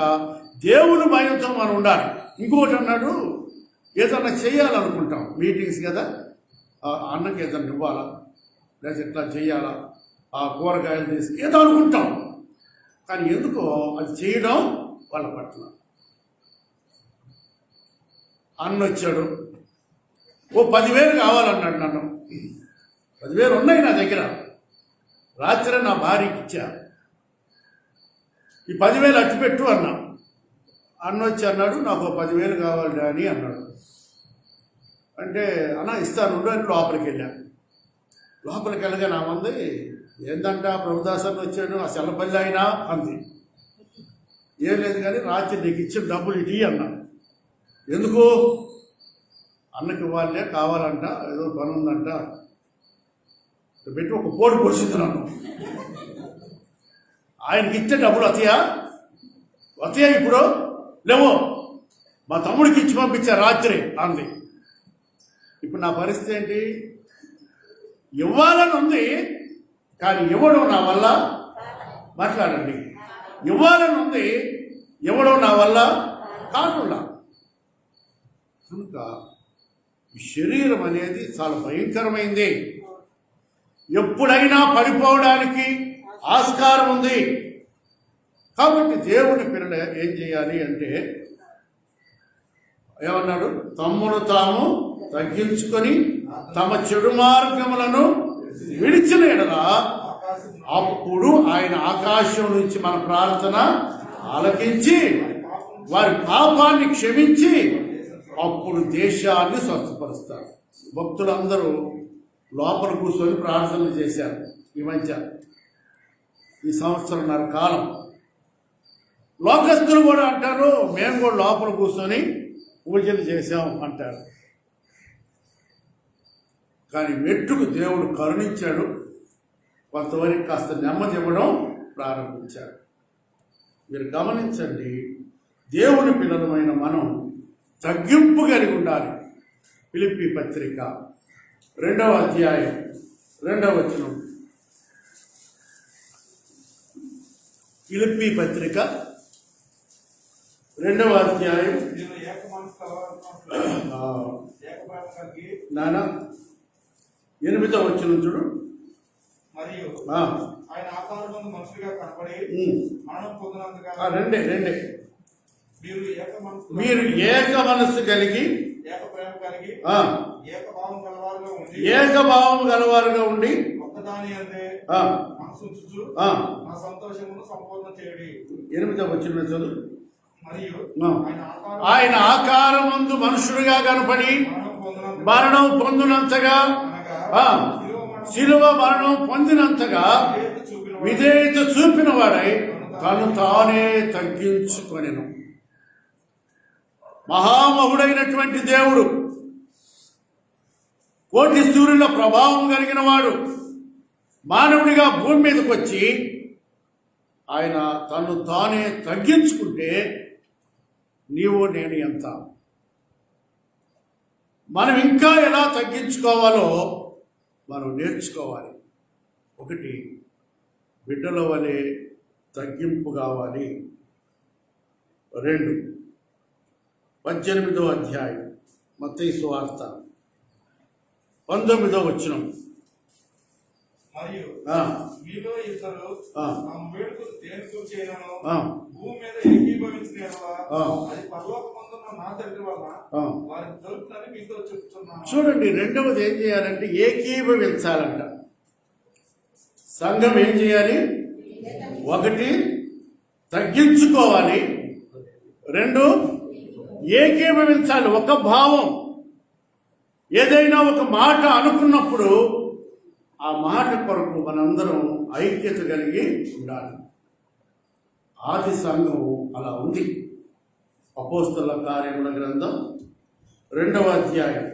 దేవుని భయంతో మనం ఉండాలి. ఇంకొకటి అన్నాడు, ఏదన్నా చేయాలనుకుంటాం, మీటింగ్స్ కదా, ఆ అన్నకి ఏదన్నా ఇవ్వాలా, లేదా ఇట్లా చేయాలా, ఆ కూరగాయలు తీసి ఏదో అనుకుంటాం. కానీ ఎందుకో అది చేయడం వాళ్ళ పట్ల. అన్న వచ్చాడు, ఓ 10,000 కావాలన్నాడు. నన్ను 10,000 ఉన్నాయి నా దగ్గర, రాత్రి నా భార్యకి ఇచ్చా, ఈ 10,000 అట్టిపెట్టు అన్నా. అన్న వచ్చి అన్నాడు, నాకు 10,000 కావాలి డాడీ అన్నాడు. అంటే అన్న ఇస్తాను అని లోపలికి వెళ్ళాను. లోపలికి వెళ్ళగా నా మంది ఏందంట, ప్రభుదాస్ అన్న వచ్చాడు, ఆ సెల్లపల్లి అయినా అంది. ఏం లేదు కానీ రాత్రి నీకు ఇచ్చిన డబ్బులు ఇటీ అన్నా. ఎందుకు? అన్నకి ఇవ్వాలే, కావాలంట, ఏదో పని ఉందంట పెట్టి ఒక పోటు పొడిచింది నన్ను. ఆయనకి ఇచ్చే డబ్బులు అతయా ఇప్పుడు లేవో, మా తమ్ముడికి ఇచ్చి పంపించా రాత్రి అంది. ఇప్పుడు నా పరిస్థితి ఏంటి? ఇవ్వాలని ఉంది కానీ ఇవ్వడం నా వల్ల, మాట్లాడండి, ఇవ్వాలని ఉంది ఇవ్వడం నా వల్ల కాకుండా. కనుక ఈ శరీరం అనేది చాలా భయంకరమైంది. ఎప్పుడైనా పడిపోవడానికి ఆస్కారం ఉంది. కాబట్టి దేవుని పిల్లలు ఏం చేయాలి అంటే, ఏమన్నాడు, తమ్మును తాము తగ్గించుకొని తమ చెడు మార్గములను విడిచిన ఎడల అప్పుడు ఆయన ఆకాశం నుంచి మన ప్రార్థన ఆలకించి వారి పాపాన్ని క్షమించి అప్పుడు దేశాన్ని స్వస్థపరుస్తారు. భక్తులందరూ లోపల కూర్చొని ప్రార్థనలు చేశారు. ఈ మధ్య ఈ సంవత్సరంన్నర కాలం లోకస్తులు కూడా అంటారు, మేము కూడా లోపల కూర్చొని పూజలు చేశాం అంటారు. కానీ మెట్టుకు దేవుడు కరుణించాడు, కొంతవరకు కాస్త నెమ్మది ఇవ్వడం ప్రారంభించాడు. మీరు గమనించండి, దేవుని పిల్లలమైన మనం తగ్గింపు కలిగి ఉండాలి. ఫిలిప్పీ పత్రిక 2వ అధ్యాయం 2వ వచనం. ఫిలిప్పీ పత్రిక 2వ అధ్యాయం నాన్న 8వ వచనం చూడు. మరియు ఆయన ఆకారమందు మనుషులుగా కనబడి మరణం పొందినందుగా రెండే మీరు ఏక మనస్సు కలిగి ఏక ప్రేమ కలిగి ఏకభావం గలవారుగా ఉండి ఒక్కదాని అందే మనసు ఉంచుచు నా సంతోషమును సంపూర్ణ చేయడి. 8వ వచనం చదువు. మరియు ఆయన ఆకారమందు మనుషులుగా కనపడి మరణం పొందినంతగా, శిలువ మరణం పొందినంతగా విధేయత చూపిన వాడై తను తానే తగ్గించుకొనెను. మహామహుడైనటువంటి దేవుడు, కోటి సూర్యుల ప్రభావం కలిగిన వాడు మానవుడిగా భూమి మీదకి వచ్చి ఆయన తను తానే తగ్గించుకుంటే నీవు నేను ఎంత? మనం ఇంకా ఎలా తగ్గించుకోవాలో మనం నేర్చుకోవాలి. 1, బిడ్డల వలె తగ్గింపు కావాలి. 2, 18వ అధ్యాయం మత్తయి సువార్త 19వ వచనం. మరియు మీలో ఇద్దరు వేడుకలు దేని గురించి అయినాను భూమి మీద ఏకీభవించిన అది పరలోకమందున్న నా తండ్రి వల్ల వారికి దొరుకుతుందని మీతో చెప్తున్నాను. చూడండి, 2వది ఏం చేయాలంటే ఏకీభవించాలంట. సంఘం ఏం చేయాలి? 1 తగ్గించుకోవాలి, 2 ఏకీభవించాలి. ఒక భావం, ఏదైనా ఒక మాట అనుకున్నప్పుడు ఆ మాట కొరకు మనందరం ఐక్యత కలిగి ఉండాలి. ఆది సంఘం అలా ఉంది. అపోస్తలుల కార్యముల గ్రంథం 2వ అధ్యాయం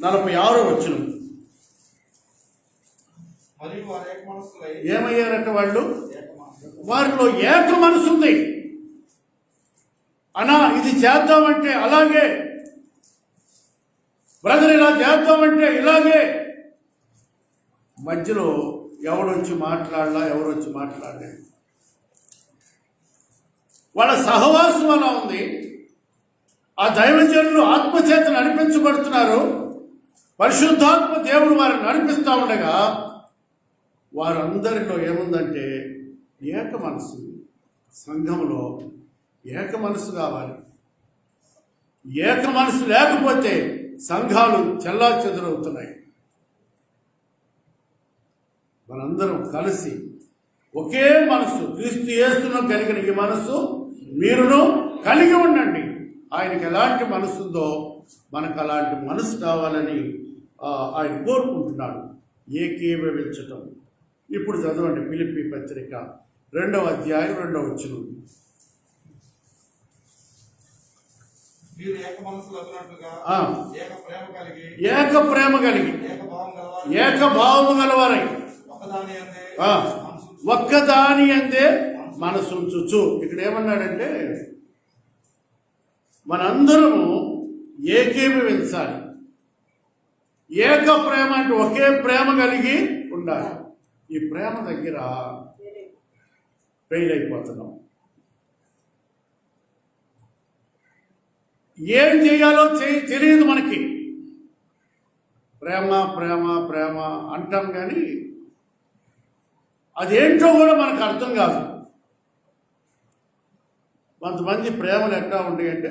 46వ వచనం. ఏమయ్యారట వాళ్ళు? వారిలో ఏక మనసు ఉంది. అనా ఇది చేద్దామంటే అలాగే, బ్రదర్ ఇలా చేద్దామంటే ఇలాగే. మధ్యలో ఎవరొచ్చి మాట్లాడలేదు. వాళ్ళ సహవాసం అలా ఉంది. ఆ దైవజనులు ఆత్మచేత నడిపించబడుతున్నారు. పరిశుద్ధాత్మ దేవుడు వారిని నడిపిస్తూ ఉండగా వారందరిలో ఏముందంటే ఏక మనసు. సంఘంలో ఏక మనసు కావాలి. ఏక మనసు లేకపోతే సంఘాలు చెల్లాచెదురవుతున్నాయి. మనందరం కలిసి ఒకే మనసు, క్రీస్తు యేసును కలిగిన ఈ మనసు మీరును కలిగి ఉండండి. ఆయనకి ఎలాంటి మనసు ఉందో మనకు అలాంటి మనసు కావాలని ఆయన కోరుకుంటున్నాడు. ఏకీభవించటం. ఇప్పుడు చదవండి ఫిలిప్పీ పత్రిక 2వ అధ్యాయం 2వ వచనం. మీరు ఏక మనసులో ఉన్నట్లుగా ఏక ప్రేమ కలిగి ఏకభావము గలవారై ఒకదాని ఒక్కదాని అందే మనసు ఉంచుచు. ఇక్కడ ఏమన్నాడంటే మనందరము ఏకీభవించాలి. ఏక ప్రేమ అంటే ఒకే ప్రేమ కలిగి ఉండాలి. ఈ ప్రేమ దగ్గర ఫెయిల్ అయిపోతున్నాం. ఏం చేయాలో తెలియదు మనకి. ప్రేమ ప్రేమ ప్రేమ అంటాం కానీ అదేంటో కూడా మనకు అర్థం కాదు. కొంతమంది ప్రేమలు ఎట్లా ఉంటాయంటే,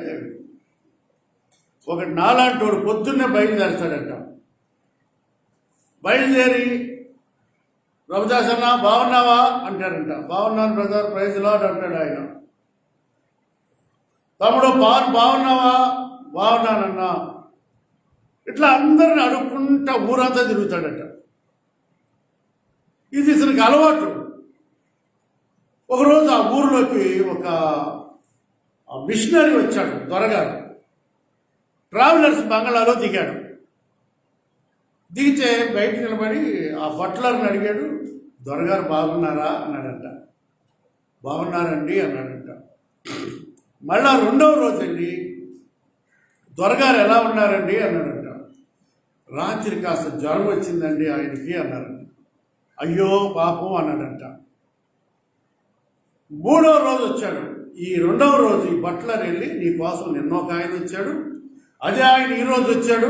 ఒకటి నాలాంటి వాడు పొద్దున్నే బయలుదేరుతాడంట. బయలుదేరి ప్రభుదాస్ అన్న బాగున్నావా అంటాడంట. బాగున్నాను బ్రదర్, ప్రైజ్ లార్డ్ అంటాడు ఆయన. తమ్ముడు బాగున్నావా? బాగున్నానన్నా. ఇట్లా అందరిని అడుక్కుంటా ఊరంతా తిరుగుతాడట. ఇది ఇతనికి అలవాటు. ఒకరోజు ఆ ఊరిలోకి ఒక మిషనరీ వచ్చాడు, దొరగారు. ట్రావెలర్స్ బంగ్లాలో దిగాడు. దిగితే బయట నిలబడి ఆ బట్లర్ని అడిగాడు, దొరగారు బాగున్నారా అన్నాడంట. బాగున్నారండి అన్నాడంట. మళ్ళా 2వ రోజు అండి, దొరగారు ఎలా ఉన్నారండి అన్నాడంట. రాత్రి కాస్త జ్వరం వచ్చిందండి ఆయనకి అన్నారంట. అయ్యో పాపం అన్నాడంట. 3వ రోజు వచ్చాడు. ఈ 2వ రోజు ఈ బట్లర్ వెళ్ళి నీ కోసం నిన్న ఒక ఆయన వచ్చాడు, అదే ఆయన ఈరోజు వచ్చాడు,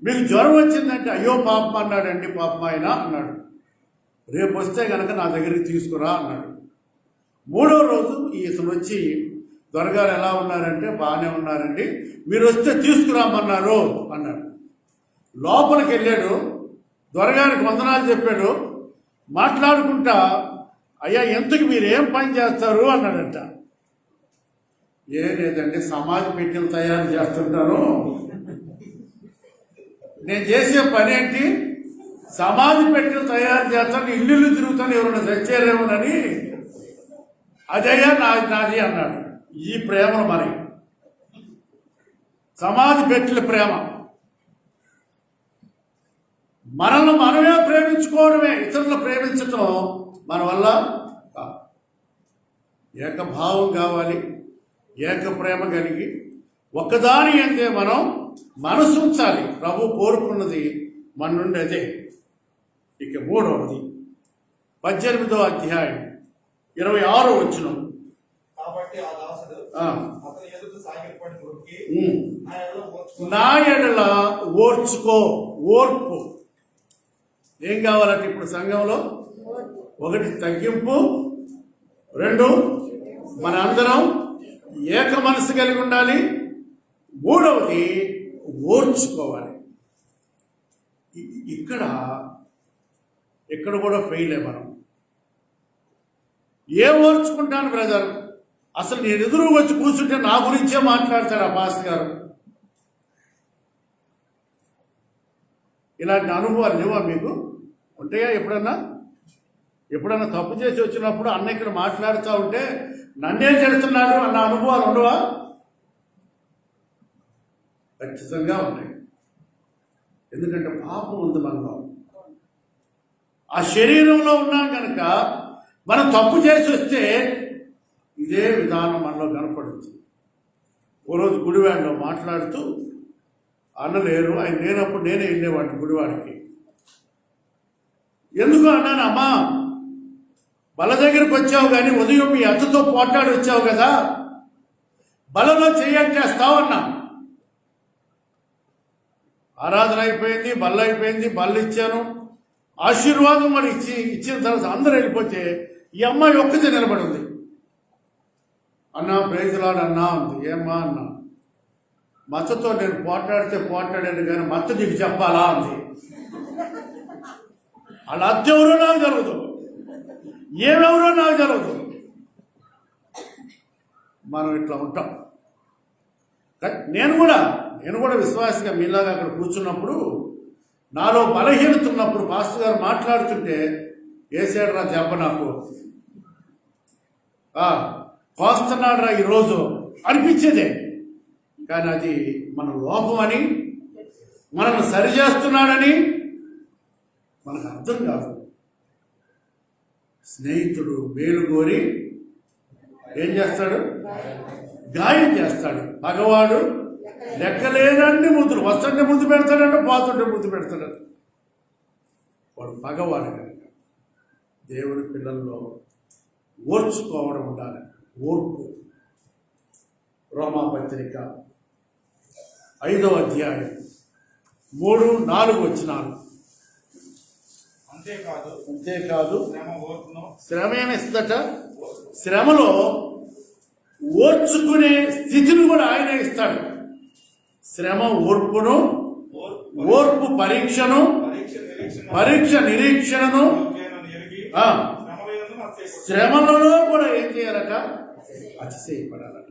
మీకు జ్వరం వచ్చిందంటే అయ్యో పాపం అన్నాడండి, పాపం ఆయన అన్నాడు. రేపు వస్తే కనుక నా దగ్గరికి తీసుకురా అన్నాడు. 3వ రోజు ఇతను వచ్చి దొరగారు ఎలా ఉన్నారంటే బాగానే ఉన్నారండి, మీరు వస్తే తీసుకురామన్నారు అన్నాడు. లోపలికి వెళ్ళాడు, దొరగారికి వందనాలు చెప్పాడు. మాట్లాడుకుంటా అయ్యా ఎందుకు మీరు ఏం పని చేస్తారు అన్నాడంట. ఏం లేదండి సమాధి పెట్టెలు తయారు చేస్తుంటాను. నేను చేసే పని ఏంటి, సమాధి పెట్టెలు తయారు చేస్తాను, ఇల్లు తిరుగుతాను, ఎవరైనా చచ్చారేమోనని. అదయ్యా నాది అన్నాడు. ఈ ప్రేమను మరి సమాధి పెట్టెల ప్రేమ. మనల్ని మనమే ప్రేమించుకోవడమే, ఇతరులను ప్రేమించటం మన వల్ల కాదు. ఏకభావం కావాలి, ఏక ప్రేమ కలిగి ఒక్కదాని అంతే మనం మనసు ఉంచాలి. ప్రభు కోరుకున్నది మన నుండి అదే. ఇక 3వది 18వ అధ్యాయం 26వ వచనం. కాబట్టి ఆ దాసుడు అతని ఎదుట సాగిలపడి నొక్కి, నా ఎడల ఓర్చుకో. ఓర్పు ఏం కావాలంటే ఇప్పుడు సంఘంలో 1 తగ్గింపు, 2 మన అందరం ఏక మనసు కలిగి ఉండాలి, 3వది ఓర్చుకోవాలి. ఇక్కడ కూడా ఫెయిల్ మనం. ఏం ఓర్చుకుంటాను బ్రదర్, అసలు నేను ఎదురు వచ్చి కూర్చుంటే నా గురించే మాట్లాడతారు ఆ పాస్టర్ గారు. ఇలాంటి అనుభవాలు లేవా మీకు? ఉంటాయా? ఎప్పుడన్నా తప్పు చేసి వచ్చినప్పుడు అన్న ఇక్కడ మాట్లాడుతూ ఉంటే నన్నే తిడుతున్నాడు అన్న అనుభవాలు ఉండవా? ఖచ్చితంగా ఉన్నాయి. ఎందుకంటే పాపం ఉంది మనలో. ఆ శరీరంలో ఉన్నాం కనుక మనం తప్పు చేసి వస్తే ఇదే విధానం మనలో కనపడుతుంది. ఓ రోజు గుడివాడలో మాట్లాడుతూ, అన్న లేరు, ఆయన లేనప్పుడు నేనే వెళ్ళేవాడిని గుడివాడికి. ఎందుకు అన్నాను, అమ్మా బల దగ్గరికి వచ్చావు కానీ ఉదయం మీ అత్తతో పోట్లాడి వచ్చావు కదా, బలలో చెయ్యేస్తావు అన్నా. ఆరాధన అయిపోయింది, బల్ల అయిపోయింది, బల్ల ఇచ్చాను, ఆశీర్వాదం మరి ఇచ్చిన తర్వాత అందరూ వెళ్ళిపోతే ఈ అమ్మాయి ఒక్కతే నిలబడి ఉంది. అన్నా ప్రైజ్లాడు అన్నా ఉంది. ఏమ్మా అన్నా, మత్తతో నేను పోట్లాడాను కానీ మత్త నీకు చెప్పాలా అంది. వాళ్ళ అద్దెవరో నాకు జరగదు, ఏమెవరో నాకు జరగదు. మనం ఇట్లా ఉంటాం. నేను కూడా విశ్వాసంగా మీలాగా అక్కడ కూర్చున్నప్పుడు నాలో బలహీనత ఉన్నప్పుడు పాస్టర్ గారు మాట్లాడుతుంటే వేసాడు రా దెబ్బ, నాకు కోస్తున్నాడు రా ఈరోజు అనిపించేదే. కానీ అది మన లోపమని, మనల్ని సరిచేస్తున్నాడని మనకు అర్థం కాదు. స్నేహితుడు మేలు కోరి ఏం చేస్తాడు? గాయం చేస్తాడు. మగవాడు లెక్కలేనన్ని ముద్దులు, వస్తుంటే ముద్దు పెడతాడంటే, పోతుంటే ముద్దు పెడతాడు. వాడు మగవాడు కనుక దేవుని పిల్లల్లో ఓర్చుకోవడం ఉండాలి. ఓర్పు. రోమాపత్రిక 5వ అధ్యాయం 3-4 వచనాలు. అంతేకాదు శ్రమేమిస్తట, శ్రమలో ఓర్చుకునే స్థితిని కూడా ఆయనే ఇస్తాడు. శ్రమ ఓర్పును, ఓర్పు పరీక్షను, పరీక్ష నిరీక్షణను, శ్రమలలో కూడా ఏం చేయాలట? అతిశయపడాలట.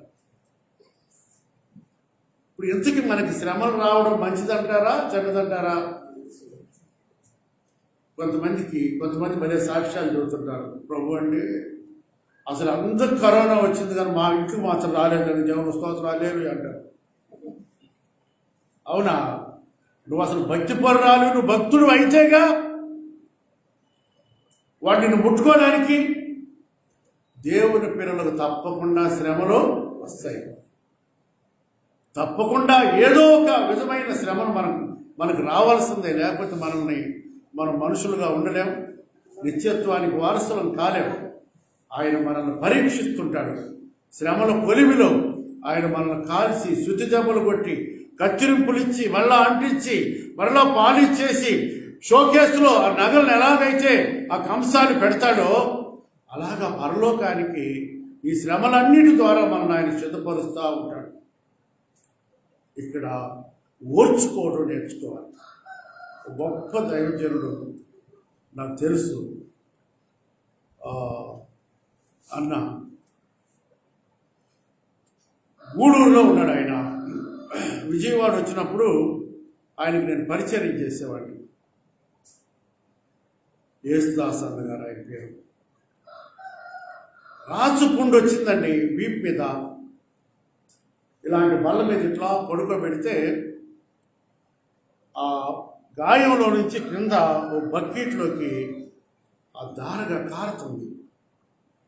ఇప్పుడు ఎందుకు మనకి శ్రమలు రావడం మంచిదంటారా చెడ్డదంటారా? కొంతమంది మరే సాక్ష్యాలు చెబుతుంటారు. ప్రభు అండి, అసలు అందరు కరోనా వచ్చింది కానీ మా ఇంటికి మాత్రం రాలేదండి, దేవుని స్తోత్రం రాలేరు అంటారు. అవునా? నువ్వు అసలు భక్తి పరురాలు, నువ్వు భక్తుడు అయితేగా వాటిని ముట్టుకోవడానికి. దేవుని పిల్లలకు తప్పకుండా శ్రమలు వస్తాయి. తప్పకుండా ఏదో ఒక విధమైన శ్రమను మనకు రావాల్సిందే. లేకపోతే మనం మనుషులుగా ఉండలేం, నిత్యత్వానికి వారసులం కాలేం. ఆయన మనల్ని పరీక్షిస్తుంటాడు. శ్రమల కొలిమిలో ఆయన మనల్ని కాల్చి, శుద్ధి దెబ్బలు కొట్టి, కత్తిరింపులు ఇచ్చి, మళ్ళా అంటించి, మళ్ళా పాలిచ్చేసి, షోకేసులో ఆ నగలను ఎలాగైతే ఆ కంసాన్ని పెడతాడో అలాగా పరలోకానికి ఈ శ్రమలన్నిటి ద్వారా మనల్ని ఆయన సిద్ధపరుస్తూ ఉంటాడు. ఇక్కడ ఓర్చుకోవడం నేర్చుకోవాలి. గొప్ప దైవజనుడు నాకు తెలుసు, అన్న గూడూరులో ఉన్నాడు. ఆయన విజయవాడ వచ్చినప్పుడు ఆయనకు నేను పరిచయం చేసేవాడిని. యేసుదాస్ అన్నగారు ఆయన పేరు. రాచుపుండు వచ్చిందండి వీపు మీద. ఇలాంటి బల్ల మీద ఇట్లా పడుకోబెడితే ఆ గాయంలో నుంచి కింద ఓ బకెట్లోకి ఆ దారగా కారుతుంది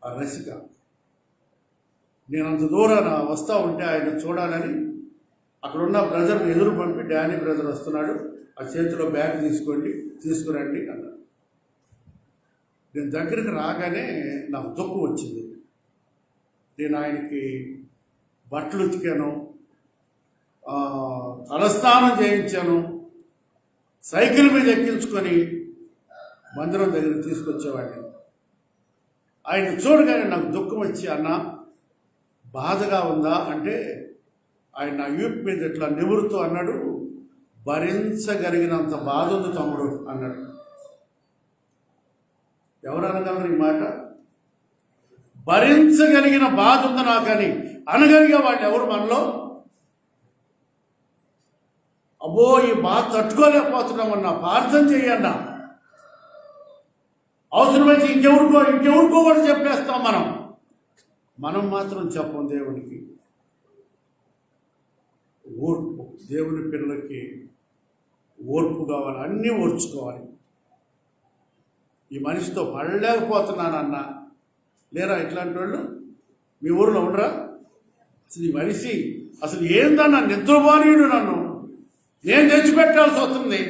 ఆ రసిక. నేను అంత దూరాన వస్తూ ఉంటే ఆయన చూడాలని అక్కడున్న బ్రదర్ని ఎదురు పంపి, డానీ బ్రదర్ వస్తున్నాడు, ఆ చేతిలో బ్యాగ్ తీసుకురండి అన్నాడు. నేను దగ్గరికి రాగానే నాకు దుఃఖం వచ్చింది. నేను ఆయనకి బట్టలు ఉతికాను, తలస్నానం చేయించాను, సైకిల్ మీద ఎక్కించుకొని మందిరం దగ్గరికి తీసుకొచ్చేవాడిని. ఆయన చూడగానే నాకు దుఃఖం వచ్చి, అన్న బాధగా ఉందా అంటే ఆయన నా యూప్ మీద ఇట్లా నివురుతూ అన్నాడు, భరించగలిగినంత బాధ ఉంది తమ్ముడు అన్నాడు. ఎవరు అనగలరు ఈ మాట? భరించగలిగిన బాధ ఉంది నాకని అనగలిగే వాళ్ళు ఎవరు మనలో? అబ్బో ఈ బాధ తట్టుకోలేకపోతున్నామన్నా, ప్రార్థన చెయ్యన్నా. అవసరమైతే ఇంకెవరికో కూడా చెప్పేస్తాం. మనం మాత్రం చెప్పం దేవునికి. ఓర్పు. దేవుని పిల్లలకి ఓర్పు కావాలి, అన్నీ ఓర్చుకోవాలి. ఈ మనిషితో పడలేకపోతున్నానన్నా లేరా ఇట్లాంటి వాళ్ళు? మీ ఊరిలో ఉండరా? అసలు ఈ మనిషి అసలు ఏందన్నా నిద్రపోనీయుడు, నన్ను నేను తెచ్చిపెట్టాల్సి వస్తుంది.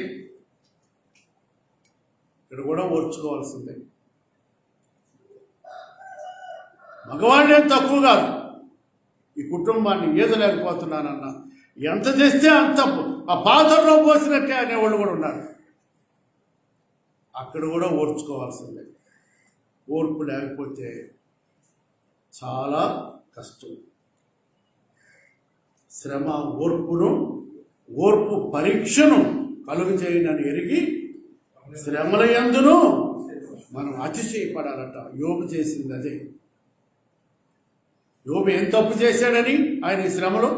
ఇక్కడ కూడా ఓర్చుకోవాల్సిందే. మగవాళ్ళేం తక్కువ కాదు, ఈ కుటుంబాన్ని ఈదలేకపోతున్నానన్న, ఎంత చేస్తే అంత ఆ పాత్రలో పోసినట్టే అనేవాళ్ళు కూడా ఉన్నారు. అక్కడ కూడా ఓర్చుకోవాల్సిందే. ఓర్పు లేకపోతే చాలా కష్టం. శ్రమ ఓర్పు పరీక్షను కలుగు చేయనని ఎరిగి శ్రమల యందును మనం అతిశయపడాలట. యోబు చేసింది అదే. యోబు ఏం తప్పు చేశాడని ఆయన ఈ శ్రమలో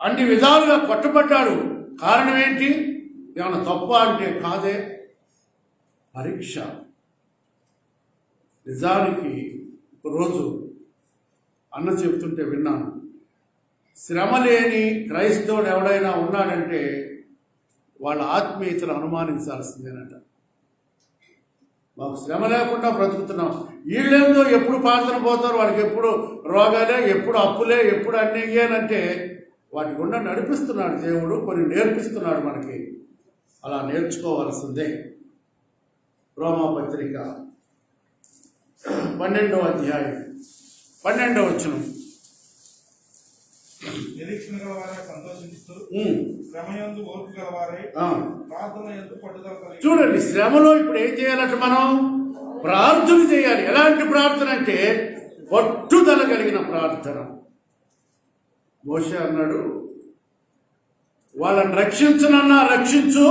అన్ని విధాలుగా కొట్టబడ్డాడు. కారణం ఏంటి? ఏమైనా తప్ప అంటే కాదే, పరీక్ష. నిజానికి ఒకరోజు అన్న చెప్తుంటే విన్నాను, శ్రమ లేని క్రైస్తవుడు ఎవడైనా ఉన్నాడంటే వాళ్ళ ఆత్మీయతను అనుమానించాల్సిందేనట. మాకు శ్రమ లేకుండా బ్రతుకుతున్నాం, వీళ్ళేందో ఎప్పుడు ప్రార్థన పోతారు, వాళ్ళకి ఎప్పుడు రోగాలే, ఎప్పుడు అప్పులే, ఎప్పుడు అన్నీ అంటే వాటి గుండా నడిపిస్తున్నాడు దేవుడు, కొన్ని నేర్పిస్తున్నాడు మనకి. అలా నేర్చుకోవాల్సిందే. రోమాపత్రిక 12వ అధ్యాయం 12వ వచనం. నిరీక్షణ గలవారై సంతోషిస్తూ శ్రమయందు ఓర్పు గలవారై ప్రార్థన యందు పట్టుదల కలిగి. చూడండి, శ్రమలో ఇప్పుడు ఏం చేయాలంటే మనం ప్రార్థన చేయాలి. ఎలాంటి ప్రార్థన అంటే పట్టుదల కలిగిన ప్రార్థన. మోషే అన్నాడు, వాళ్ళని రక్షించనన్నా రక్షించు,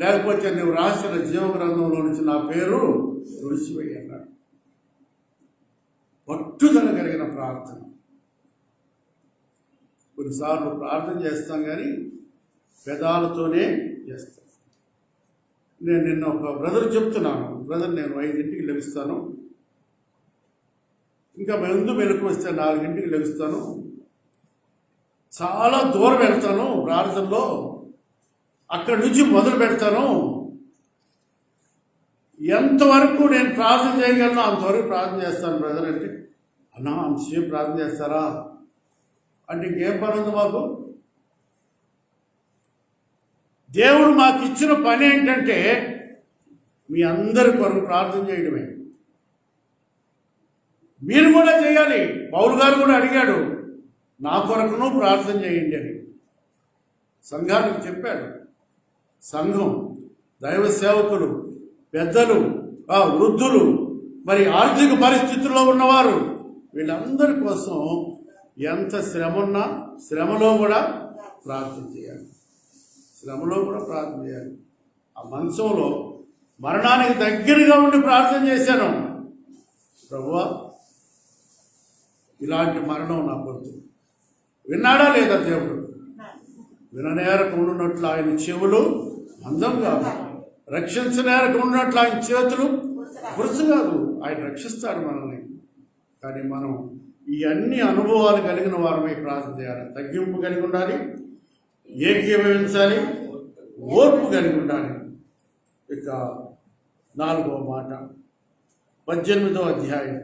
లేకపోతే నువ్వు రాసిన జీవ గ్రంథంలో నుంచి నా పేరు తుడిచివేయి అన్నాడు. పట్టుదల కలిగిన ప్రార్థన. కొన్నిసార్లు ప్రార్థన చేస్తాం కానీ పెదాలతోనే చేస్తాం. నేను నిన్న ఒక బ్రదర్ చెప్తున్నాను, బ్రదర్ నేను 5ంటికి లెగుస్తాను, ఇంకా ముందు మెలకు వస్తే 4ంటికి లెగుస్తాను, చాలా దూరం వెళ్తాను ప్రార్థనలో, అక్కడి నుంచి మొదలు పెడతాను, ఎంతవరకు నేను ప్రార్థన చేయగలను అంతవరకు ప్రార్థన చేస్తాను బ్రదర్ అంటే, అన్నా అంతసేపు ప్రార్థన చేస్తారా అంటే ఇంకేం పని ఉంది మాకు? దేవుడు మాకు ఇచ్చిన పని ఏంటంటే మీ అందరి కొరకు ప్రార్థన చేయడమే. మీరు కూడా చేయాలి. పౌలు గారు కూడా అడిగాడు, నా కొరకును ప్రార్థన చేయండి అని సంఘానికి చెప్పాడు. సంఘం, దైవ సేవకులు, పెద్దలు, వృద్ధులు, మరి ఆర్థిక పరిస్థితుల్లో ఉన్నవారు, వీళ్ళందరి కోసం ఎంత శ్రమ ఉన్నా శ్రమలో కూడా ప్రార్థన చేయాలి. శ్రమలో కూడా ప్రార్థన చేయాలి. ఆ మంచంలో మరణానికి దగ్గరగా ఉండి ప్రార్థన చేశాను, ప్రభువా ఇలాంటి మరణం నాకు వద్దు. విన్నాడా లేదా దేవుడు? విననేరకు ఉండునట్లు ఆయన చెవులు మందం కాదు, రక్షించనేరకు ఉండునట్లు ఆయన చేతులు పురుసు కాదు. ఆయన రక్షిస్తాడు మనల్ని. కానీ మనం ఈ అన్ని అనుభవాలు కలిగిన వారమై ప్రార్థన చేయాలి. తగ్గింపు కలిగి ఉండాలి, ఏకీభవించాలి, ఓర్పు కలిగి ఉండాలి. ఇక 4వ మాట 18వ అధ్యాయం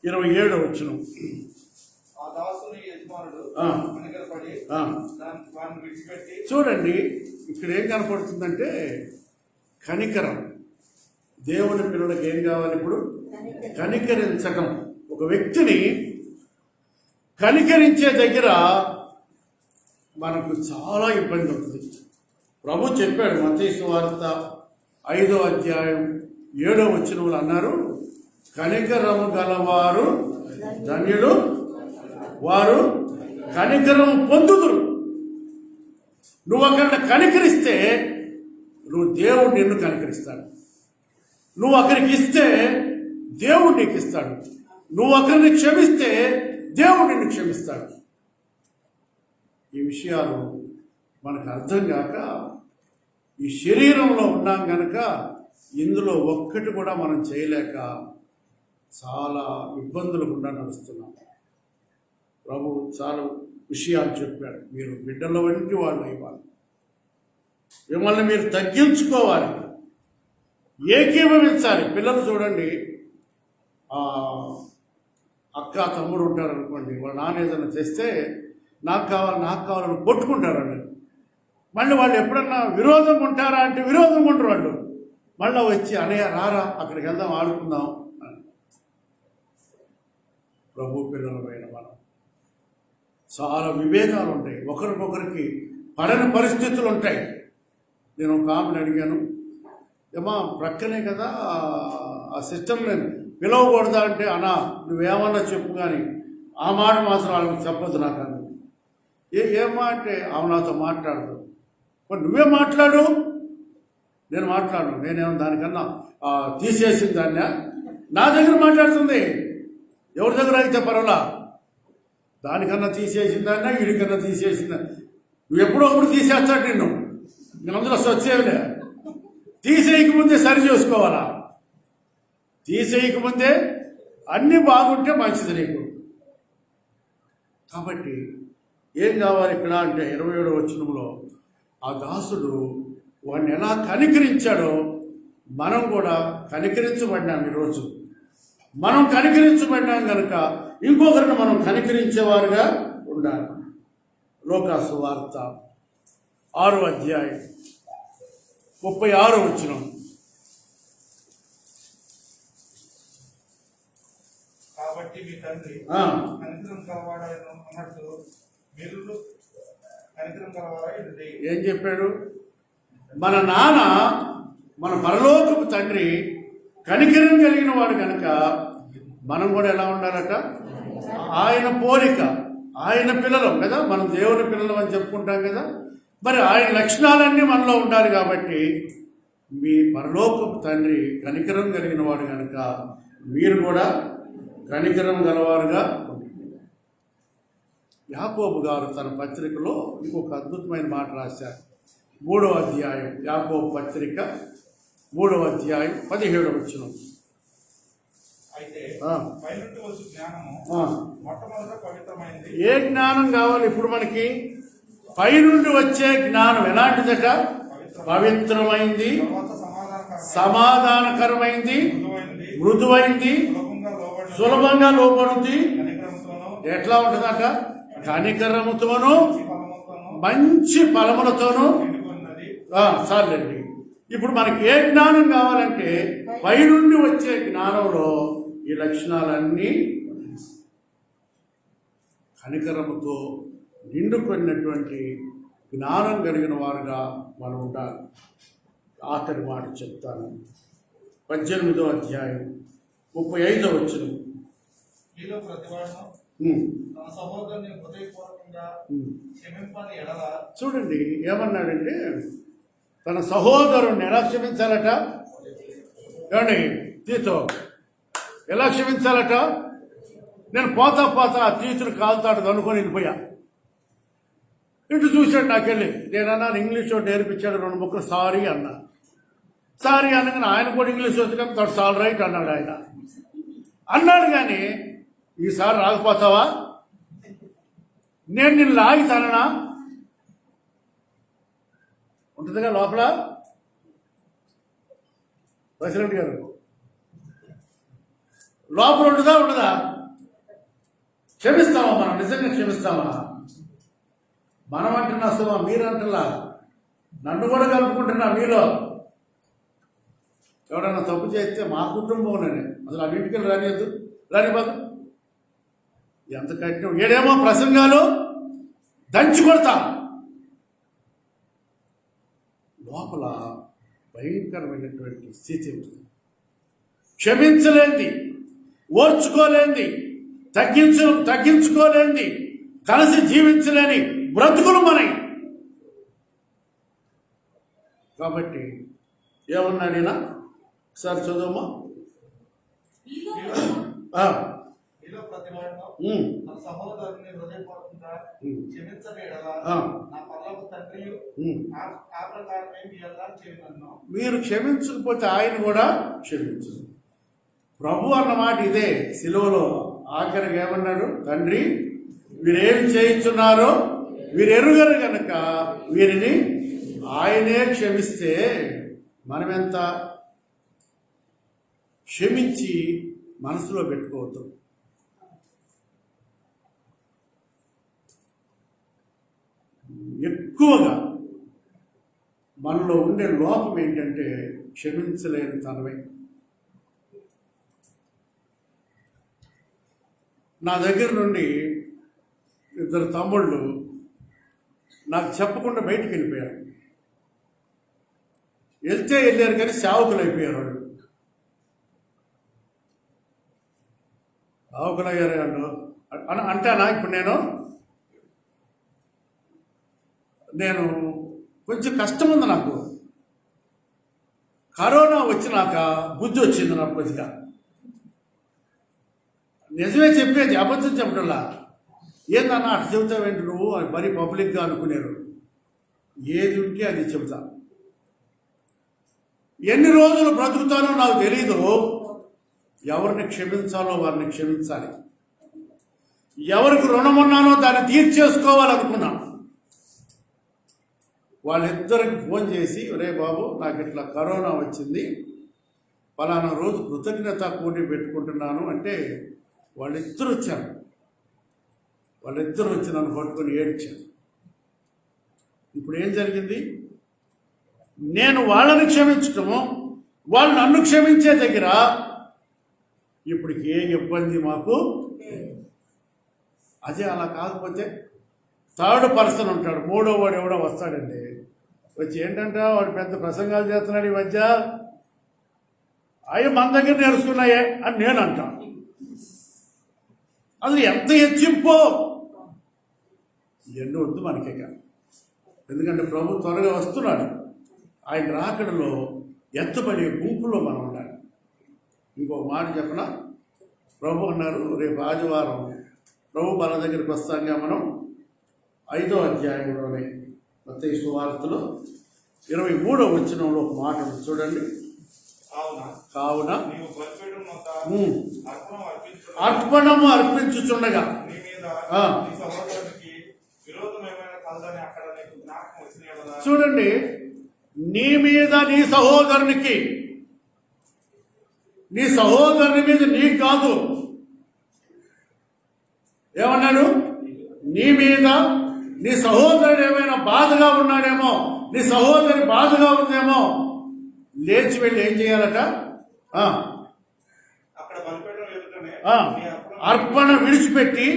27వ వచనం. ఆ దాసుని యజమానుడు కనికరపడి వారిని విడిచిపెట్టి. చూడండి, ఇక్కడ ఏం కనపడుతుందంటే కనికరం. దేవుని పిల్లలకి ఏం కావాలి ఇప్పుడు? కనికరించటం. ఒక వ్యక్తిని కనికరించే దగ్గర మనకు చాలా ఇబ్బంది అవుతుంది. ప్రభు చెప్పాడు, మత్తయి సువార్త 5వ అధ్యాయం 7వ వచనంలో అన్నారు, కనికరము గలవారు ధన్యులు, వారు కనికరం పొందుదురు. నువ్వు అక్కడ కనికరిస్తే దేవుడు నిన్ను కనికరిస్తాడు. నువ్వు అక్కడికి ఇస్తే దేవుడు నీకు ఇస్తాడు. నువ్వు ఒకరిని క్షమిస్తే దేవుడు నిన్ను క్షమిస్తాడు. ఈ విషయాలు మనకు అర్థం కాక ఈ శరీరంలో ఉన్నాం కనుక ఇందులో ఒక్కటి కూడా మనం చేయలేక చాలా ఇబ్బందులు గుండా నడుస్తున్నాం. ప్రభు చాలా విషయాలు చెప్పాడు. మీరు బిడ్డల వంటి వాళ్ళు ఇవ్వాలి, మిమ్మల్ని మీరు తగ్గించుకోవాలి, ఏకీభవించాలి. పిల్లలు చూడండి, అక్క తమ్ముడు ఉంటారు అనుకోండి, వాళ్ళ నాన్న ఏదైనా చేస్తే నాకు కావాలని కొట్టుకుంటారండి. మళ్ళీ వాళ్ళు ఎప్పుడన్నా విరోధం ఉంటారా అంటే విరోధం ఉండరు. వాళ్ళు మళ్ళీ వచ్చి అనయ్య రారా అక్కడికి వెళ్దాం ఆడుకుందాం. ప్రభు పిల్లలమైన మనం చాలా విభేదాలు ఉంటాయి, ఒకరికొకరికి పడని పరిస్థితులు ఉంటాయి. నేను ఒక ఆమెను అడిగాను, ఏమా ప్రక్కనే కదా ఆ సిస్టమ్ నేను పిలవకూడదా అంటే, అన్నా నువ్వేమన్నా చెప్పు కానీ ఆ మాట మాత్రం వాళ్ళకి చెప్పొద్దు నాకు అన్న. ఏమా అంటే ఆమె నాతో మాట్లాడదు. మరి నువ్వే మాట్లాడు. నేను మాట్లాడను, నేనేమో దానికన్నా తీసేసిన దాన్ని నా దగ్గర మాట్లాడుతుంది. ఎవరి దగ్గర అయితే పర్వాలా, దానికన్నా తీసేసిన దాన్ని వీడికన్నా తీసేసిన. నువ్వు ఎప్పుడో ఒకప్పుడు తీసేస్తాడు నిన్ను, నేను అందులో వచ్చేవిలే. తీసేయకముందే సరి చేసుకోవాలా, తీసేయకముందే అన్నీ బాగుంటే మంచిది నీకు. కాబట్టి ఏం కావాలి ఇక్కడ అంటే 27వ వచనంలో ఆ దాసుడు వాడిని ఎలా కనికరించాడో మనం కూడా కనికరించబడినాం. ఈరోజు మనం కనికరించబడినాం కనుక ఇంకొకరిని మనం కనికరించేవారుగా ఉండాలి. లోకాసు వార్త 6వ అధ్యాయం 36వ వచనం. కాబట్టి మీ తండ్రి కనికరం కలవాడను అన్నట్టు మీరు కనికరం కలవాడా. ఏం చెప్పాడు? మన నాన్న, మన పరలోకపు తండ్రి కనికరం కలిగిన వాడు కనుక మనం కూడా ఎలా ఉండాలట? ఆయన పోలిక, ఆయన పిల్లలం కదా, మనం దేవుని పిల్లలం అని చెప్పుకుంటాం కదా. మరి ఆయన లక్షణాలన్నీ మనలో ఉండాలి. కాబట్టి మీ పరలోకపు తండ్రి కనికరం కలిగిన వాడు కనుక మీరు కూడా కనికరం గలవారుగా ఉండండి. యాకోబు గారు తన పత్రికలో ఇంకొక అద్భుతమైన మాట రాశారు. 3వ అధ్యాయం, యాకోబు పత్రిక 3వ అధ్యాయం 17వ వచనం. అయితే పైనుండి వచ్చే జ్ఞానము మొట్టమొదట పవిత్రమైంది. ఏ జ్ఞానం కావాలి ఇప్పుడు మనకి? పైనుండి వచ్చే జ్ఞానం ఎలాంటిదట? పవిత్రమైంది, సమాధానకరమైంది, మృదువైంది, సులభంగా లోపడుతుంది. ఎట్లా ఉంటుందట? కనికరముతోనూ మంచి ఫలములతోనూ. చాలండి. ఇప్పుడు మనకి ఏ జ్ఞానం కావాలంటే పైనుండి వచ్చే జ్ఞానంలో ఈ లక్షణాలన్నీ కనికరముతో నిండుకున్నటువంటి జ్ఞానం కలిగిన వారుగా మనం ఉండాలి. ఆఖరి మాట చెప్తాను. 18వ అధ్యాయం 35వ వచనం. మీలో ప్రతివాడును తన సహోదరుని హృదయపూర్వకంగా క్షమింపని ఎడల. చూడండి ఏమన్నాడంటే, తన సహోదరుణ్ణి ఎలా క్షమించాలట? ఏమండి తీతో ఎలా క్షమించాలట? నేను పోతా ఆ తీతులు కాలుతాడు అనుకొని వెళ్ళిపోయా. ఇటు చూశాడు నాకెళ్ళి. నేనన్నా ఇంగ్లీష్ నేర్పించాడు 2 ముక్కలు సారీ అన్నా. సారీ అనగానే ఆయన కూడా ఇంగ్లీష్ వచ్చి తడు సాల్ రైట్ అన్నాడు. ఆయన అన్నాడు కానీ ఈసారి రాకపోతావా, నేను నిన్ను లాగితానా ఉంటుందిగా లోపల. ప్రెసిడెంట్ గారు లోపల ఉండదా? క్షమిస్తామా? మనం నిజంగా క్షమిస్తామా? మనం అంటున్నా అసలు మీరంటలా, నన్ను కూడా కలుపుకుంటున్నా. మీలో ఎవడన్నా తప్పు చేస్తే మా కుటుంబంలోనే అసలు అన్నింటికి రానియద్దు, రానివ్వదు. ఎంత కఠినం! ఏడేమో ప్రసంగాలు దంచి కొడతా, లోపల భయంకరమైనటువంటి స్థితి ఉంటుంది. క్షమించలేంది, ఓర్చుకోలేంది, తగ్గించుకోలేంది, కలిసి జీవించలేని బ్రతుకులు మనవి. కాబట్టి ఏమన్నాడు ఈయన? ఒకసారి చదువమ్మా. మీలో ప్రతివాడును తన సహోదరుని హృదయపూర్వకంగా క్షమించని ఎడల నా పరలోక తండ్రియు ఆ ప్రకారమే మీ ఎడల చేయనన్ను. మీరు క్షమించకపోతే ఆయన కూడా క్షమించదు. ప్రభు అన్న మాట ఇదే. సిలువలో ఆఖరికి ఏమన్నాడు? తండ్రి వీరేమి చేయించున్నారో వీరు ఎరుగరు కనుక వీరిని ఆయనే క్షమిస్తే మనమెంత క్షమించి మనసులో పెట్టుకోవద్దు. ఎక్కువగా మనలో ఉండే లోపం ఏంటంటే క్షమించలేని తనమే. నా దగ్గర నుండి ఇద్దరు తమ్ముళ్ళు నాకు చెప్పకుండా బయటికి వెళ్ళిపోయారు. వెళ్ళారు కానీ సేవకులు అయిపోయారు వాళ్ళు. సేవకులు అయ్యారు వాళ్ళు అంటానా. ఇప్పుడు నేను కొంచెం కష్టం ఉంది నాకు. కరోనా వచ్చినాక బుద్ధి వచ్చింది నాకు కొద్దిగా. నిజమే చెప్పేది, అబద్ధం చెప్పడంలా. ఏందన్నా అటు చెబుతావేంటి నువ్వు అని మరీ పబ్లిక్గా అనుకునేరు. ఏది ఉంటే అది చెబుతా. ఎన్ని రోజులు బ్రతుకుతానో నాకు తెలీదు. ఎవరిని క్షమించాలో వారిని క్షమించాలి. ఎవరికి రుణం ఉన్నానో దాన్ని తీర్చేసుకోవాలనుకున్నా. వాళ్ళిద్దరికి ఫోన్ చేసి, రే బాబు నాకు ఇట్లా కరోనా వచ్చింది, ఫలానా రోజు కృతజ్ఞత కూడి పెట్టుకుంటున్నాను అంటే వాళ్ళిద్దరు వచ్చారు. వాళ్ళిద్దరు వచ్చి నన్ను పట్టుకొని ఏడ్చారు. ఇప్పుడు ఏం జరిగింది? నేను వాళ్ళని క్షమించటము, వాళ్ళు నన్ను క్షమించే దగ్గర ఇప్పటికి ఏ ఇబ్బంది మాకు. అదే అలా కాకపోతే థర్డ్ పర్సన్ ఉంటాడు, మూడో వాడు ఎవడో వస్తాడండి. వచ్చి ఏంటంటే వాడు పెద్ద ప్రసంగాలు చేస్తున్నాడు ఈ మధ్య, అవి మన దగ్గర నేర్చుకున్నాయే అని నేను అంటాను. అది ఎంత హెచ్చింపో ఎన్నో వద్దు మనకే కాదు. ఎందుకంటే ప్రభు త్వరగా వస్తున్నాడు. ఆయన రాకడలో ఎత్తబడే గుంపులో మనం ఉండాలి. ఇంకో మాట చెప్పనా, ప్రభు అన్నారు రేపు ఆదివారం ప్రభు మన దగ్గరికి వస్తాంగా మనం 5వ అధ్యాయంలోనే మత్తయి సువార్తలో 23వ వచనంలో ఒక మాట ఉంది చూడండి. కావున అర్పణము అర్పించుచుండగా చూడండి, నీ మీద నీ సహోదరునికి, నీ సహోదరుని మీద నీకు కాదు. ఏమన్నాడు? నీ మీద నీ సహోదరుడు ఏమైనా బాధగా ఉన్నాడేమో, నీ సహోదరి బాధగా ఉందేమో, లేచి వెళ్ళి ఏం చేయాలట? అర్పణ విడిచిపెట్టి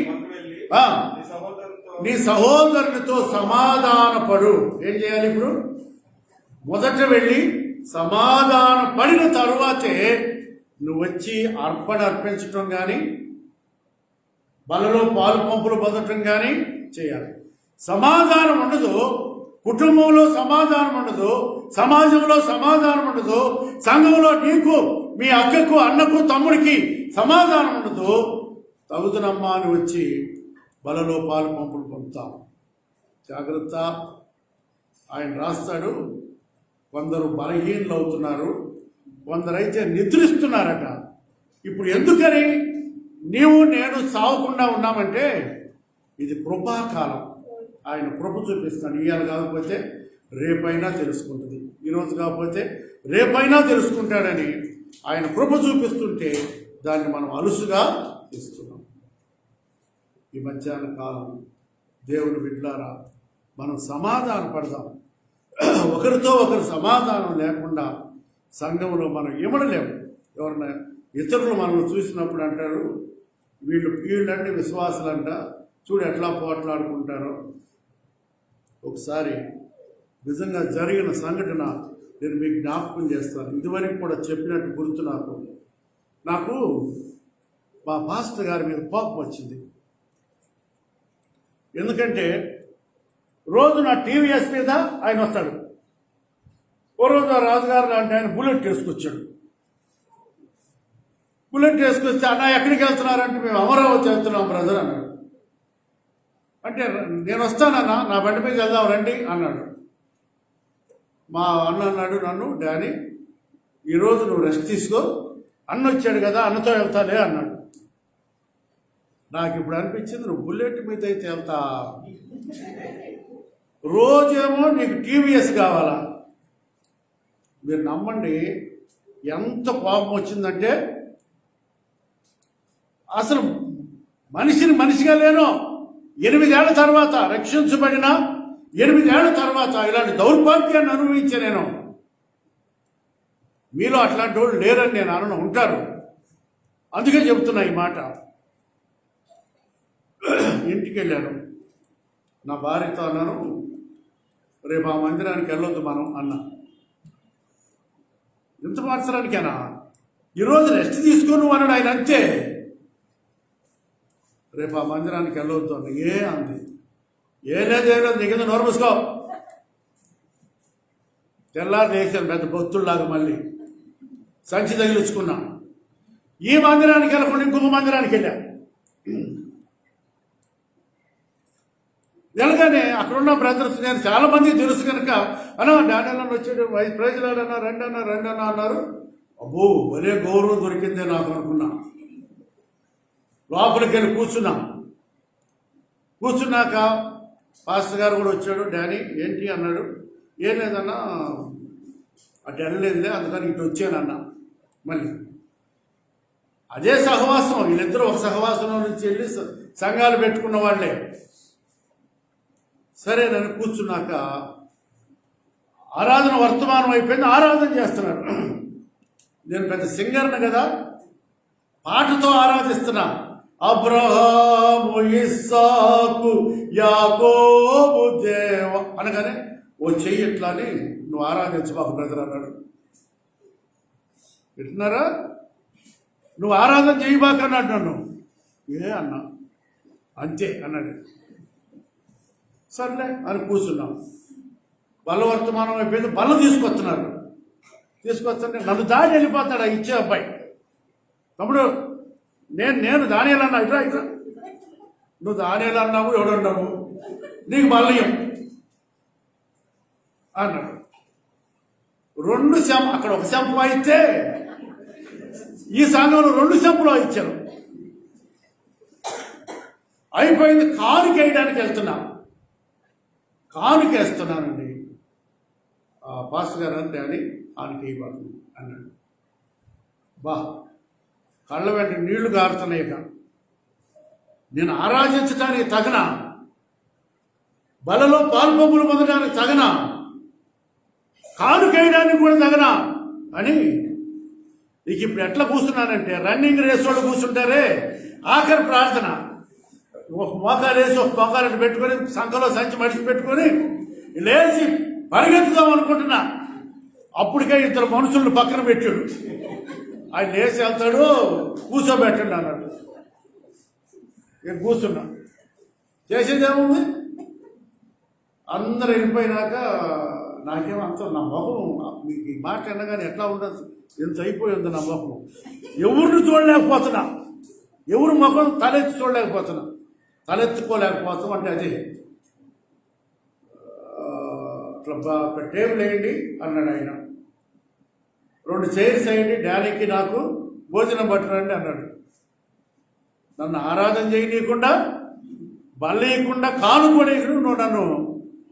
నీ సహోదరునితో సమాధానపడు. ఏం చేయాలి ఇప్పుడు? మొదట వెళ్ళి సమాధాన పడిన తరువాతే నువ్వు వచ్చి అర్పణ అర్పించటం కానీ బలలో పాలు పంపులు పొందటం కానీ చేయాలి. సమాధానం ఉండదు, కుటుంబంలో సమాధానం ఉండదు, సమాజంలో సమాధానం ఉండదు, సంఘంలో నీకు మీ అక్కకు అన్నకు తమ్ముడికి సమాధానం ఉండదు. తగుదనమ్మా అని వచ్చి బలలో పాలు పంపులు పొందుతాం. జాగ్రత్త. ఆయన రాస్తాడు, కొందరు బలహీనలు అవుతున్నారు, కొందరైతే నిద్రిస్తున్నారట. ఇప్పుడు ఎందుకని నీవు నేను సావకుండా ఉన్నామంటే ఇది కృపాకాలం. ఆయన కృప చూపిస్తాడు. ఇవాళ కాకపోతే రేపైనా తెలుసుకుంటుంది, ఈరోజు కాకపోతే రేపైనా తెలుసుకుంటాడని ఆయన కృప చూపిస్తుంటే దాన్ని మనం అలుసుగా ఇస్తున్నాం. ఈ మధ్యాహ్న కాలం దేవుని బిడ్డలారా, మనం సమాధాన పడదాం. ఒకరితో ఒకరు సమాధానం లేకుండా సంఘంలో మనం ఇమడలేము. ఎవరన్నా ఇతరులు మనం చూసినప్పుడు అంటారు, వీళ్ళంటే విశ్వాసులంట, చూడు ఎట్లా పోట్లాడుకుంటారో. ఒకసారి నిజంగా జరిగిన సంఘటన నేను మీకు జ్ఞాపకం చేస్తాను. ఇదివరకు కూడా చెప్పినట్టు గుర్తు నాకు మా పాస్టర్ గారి మీద కోపం వచ్చింది. ఎందుకంటే రోజు నా టీవీఎస్ మీద ఆయన వస్తాడు. ఓ రోజు రాజుగారు లాంటి ఆయన బుల్లెట్ వేసుకొచ్చాడు. బుల్లెట్ వేసుకొస్తే, అన్న ఎక్కడికి వెళ్తున్నారంటే మేము అమరావతి వెళ్తున్నాం బ్రదర్ అన్నాడు. అంటే నేను వస్తానన్నా, నా బండి మీద వెళ్దాం రండి అన్నాడు. మా అన్న అన్నాడు నన్ను, డానీ ఈరోజు నువ్వు రెస్ట్ తీసుకో, అన్న వచ్చాడు కదా అన్నతో వెళ్తాలే అన్నాడు. నాకు ఇప్పుడు అనిపించింది, నువ్వు బుల్లెట్ మీద అయితే వెళ్తా, రోజేమో నీకు టీవీఎస్ కావాలా. మీరు నమ్మండి, ఎంత కోపం వచ్చిందంటే అసలు మనిషిగా లేను. 8 ఏళ్ల తర్వాత రక్షించబడిన 8 ఏళ్ల తర్వాత ఇలాంటి దౌర్భాగ్యాన్ని అనుభవించే నేను. మీలో అట్లాంటి వాళ్ళు లేరని నేను అనను, ఉంటారు. అందుకే చెబుతున్నా ఈ మాట. ఇంటికి వెళ్ళాను. నా భార్యతో అన్నాను, రేపు ఆ మందిరానికి వెళ్ళొద్దు మనం అన్నా. ఇంత సంవత్సరానికేనా? ఈరోజు రెస్ట్ తీసుకొని అన్నాడు ఆయన. అంతే, రేపు ఆ మందిరానికి వెళ్ళవద్దు అన్న. అంది. ఏం లేదు దిగింది, నోరు మూసుకో. తెల్లారు లేచాను పెద్ద భక్తుల్లాగా, మళ్ళీ సంచి తగిలించుకున్నా. ఈ మందిరానికి వెళ్ళకుండా ఇంకొక మందిరానికి వెళ్ళా. వెళ్ళగానే అక్కడున్న బ్రదర్స్, నేను చాలా మంది తెలుసు కనుక, అన్నా డానియల్ అన్న వచ్చాడు, ప్రైజ్లాడన్నా, రండి అన్న అన్నారు. అబ్బో, ఒరే గౌరవం దొరికిందే నాకు అనుకున్నా. లోపలికి వెళ్ళి కూర్చున్నాక పాస్టర్ గారు కూడా వచ్చాడు. డానీ ఏంటి అన్నాడు. ఏం లేదన్నా, అటు వెళ్ళలేదులే, అందుకని ఇటు వచ్చానన్నా. మళ్ళీ అదే సహవాసం, వీళ్ళిద్దరూ ఒక సహవాసంలో నుంచి వెళ్ళి సంఘాలు పెట్టుకున్న వాళ్ళే. సరే, నన్ను కూర్చున్నాక ఆరాధన వర్తమానం అయిపోయింది. ఆరాధన చేస్తున్నాడు. నేను పెద్ద సింగర్ని కదా, పాటతో ఆరాధిస్తున్నా. అబ్రహాము, ఇస్సాకు, యాకోబు దేవ అనగానే, ఓ చెయ్యి ఇట్లా అని, నువ్వు ఆరాధించు మాకు బ్రదర్ అన్నాడు. వింటున్నారా? నువ్వు ఆరాధన చేయబాక అన్నాడు నన్ను. అన్నా, అంతే అన్నాడు. సర్లే అని కూర్చున్నాం. బల్ల వర్తమానం అయిపోయింది. బల్ల తీసుకొస్తుంటే నన్ను దాడి వెళ్ళిపోతాడు ఆ ఇచ్చే అబ్బాయి. తమ్ముడు, నేను దానియాలు అన్నా, ఇట్రా నువ్వు దానియాలు అన్నావు, ఎవడన్నావు, నీకు బల్లయం అన్నాడు. అక్కడ ఒక శంపు అయితే ఈ సంఘంలో 2 శంపులు ఇచ్చారు. అయిపోయింది. కానుకేయడానికి వెళ్తున్నా. కానుకేస్తున్నానండి. పాస్టర్ గారు అంటే అని కానుకేయబాకు అన్నాడు. బా, కళ్ళ వెంట నీళ్లు గారుతున్నాయి. నేను ఆరాధించడానికి తగన, బలలో పాల్పొంగులు పొందడానికి తగన, కానుకేయడానికి కూడా తగన అని ఇక ఇప్పుడు ఎట్లా కూర్చున్నానంటే, రన్నింగ్ రేస్ వాళ్ళు కూర్చుంటారే, ఆఖరి ప్రార్థన, ఒక మోకాలు వేసి ఒక మోకాలు పెట్టుకొని సంఖలో సంచి మడిచి పెట్టుకొని లేచి పరిగెత్తుదాం అనుకుంటున్నా. అప్పటికే 2 మనుషులను పక్కన పెట్టాడు. ఆయన లేచి వెళ్తాడు, కూర్చోబెట్టండి అన్నాడు. ఇక కూర్చున్నా. చేసేదేముంది? అందరూ వెళ్ళిపోయినాక నాకేమో అంత, నా మొహం మీకు ఈ మాట అనగానే ఎట్లా ఉండదు, ఎంత అయిపోయి ఉంది నా మొహం. ఎవరిని చూడలేకపోతున్నా, ఎవరి ముఖం తలెత్తుకోలేకపోతాం. అంటే అదే ఒక టేబుల్ వేయండి అన్నాడు ఆయన. 2 చైర్స్ వేయండి, డాడీకి నాకు భోజనం పట్టరండి అన్నాడు. నన్ను ఆరాధన చేయనీయకుండా, బల్లయకుండా, కానుకోనీయకుండా నువ్వు నన్ను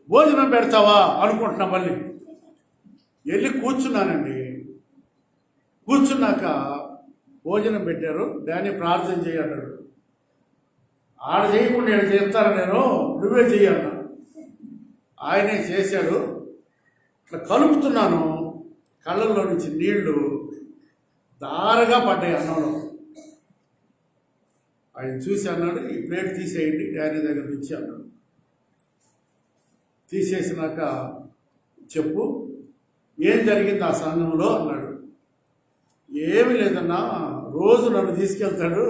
భోజనం పెడతావా అనుకుంటున్నా. మళ్ళీ వెళ్ళి కూర్చున్నానండి. కూర్చున్నాక భోజనం పెట్టారు. డాడీ ప్రార్థన చేయన్నాడు. ఆడ చేయకుండా వీళ్ళు చేస్తాను, నేను నువ్వే చెయ్యన్నా. ఆయనే చేశాడు. ఇట్లా కలుపుతున్నాను, కళ్ళల్లో నుంచి నీళ్లు దారగా పడ్డాయి అన్నంలో. ఆయన చూసి అన్నాడు, ఈ ప్లేట్ తీసేయండి డాడీ దగ్గర నుంచి అన్నాడు. తీసేసినాక చెప్పు, ఏం జరిగింది ఆ సంఘంలో అన్నాడు. ఏమీ లేదన్నా, రోజు నన్ను తీసుకెళ్తాడు.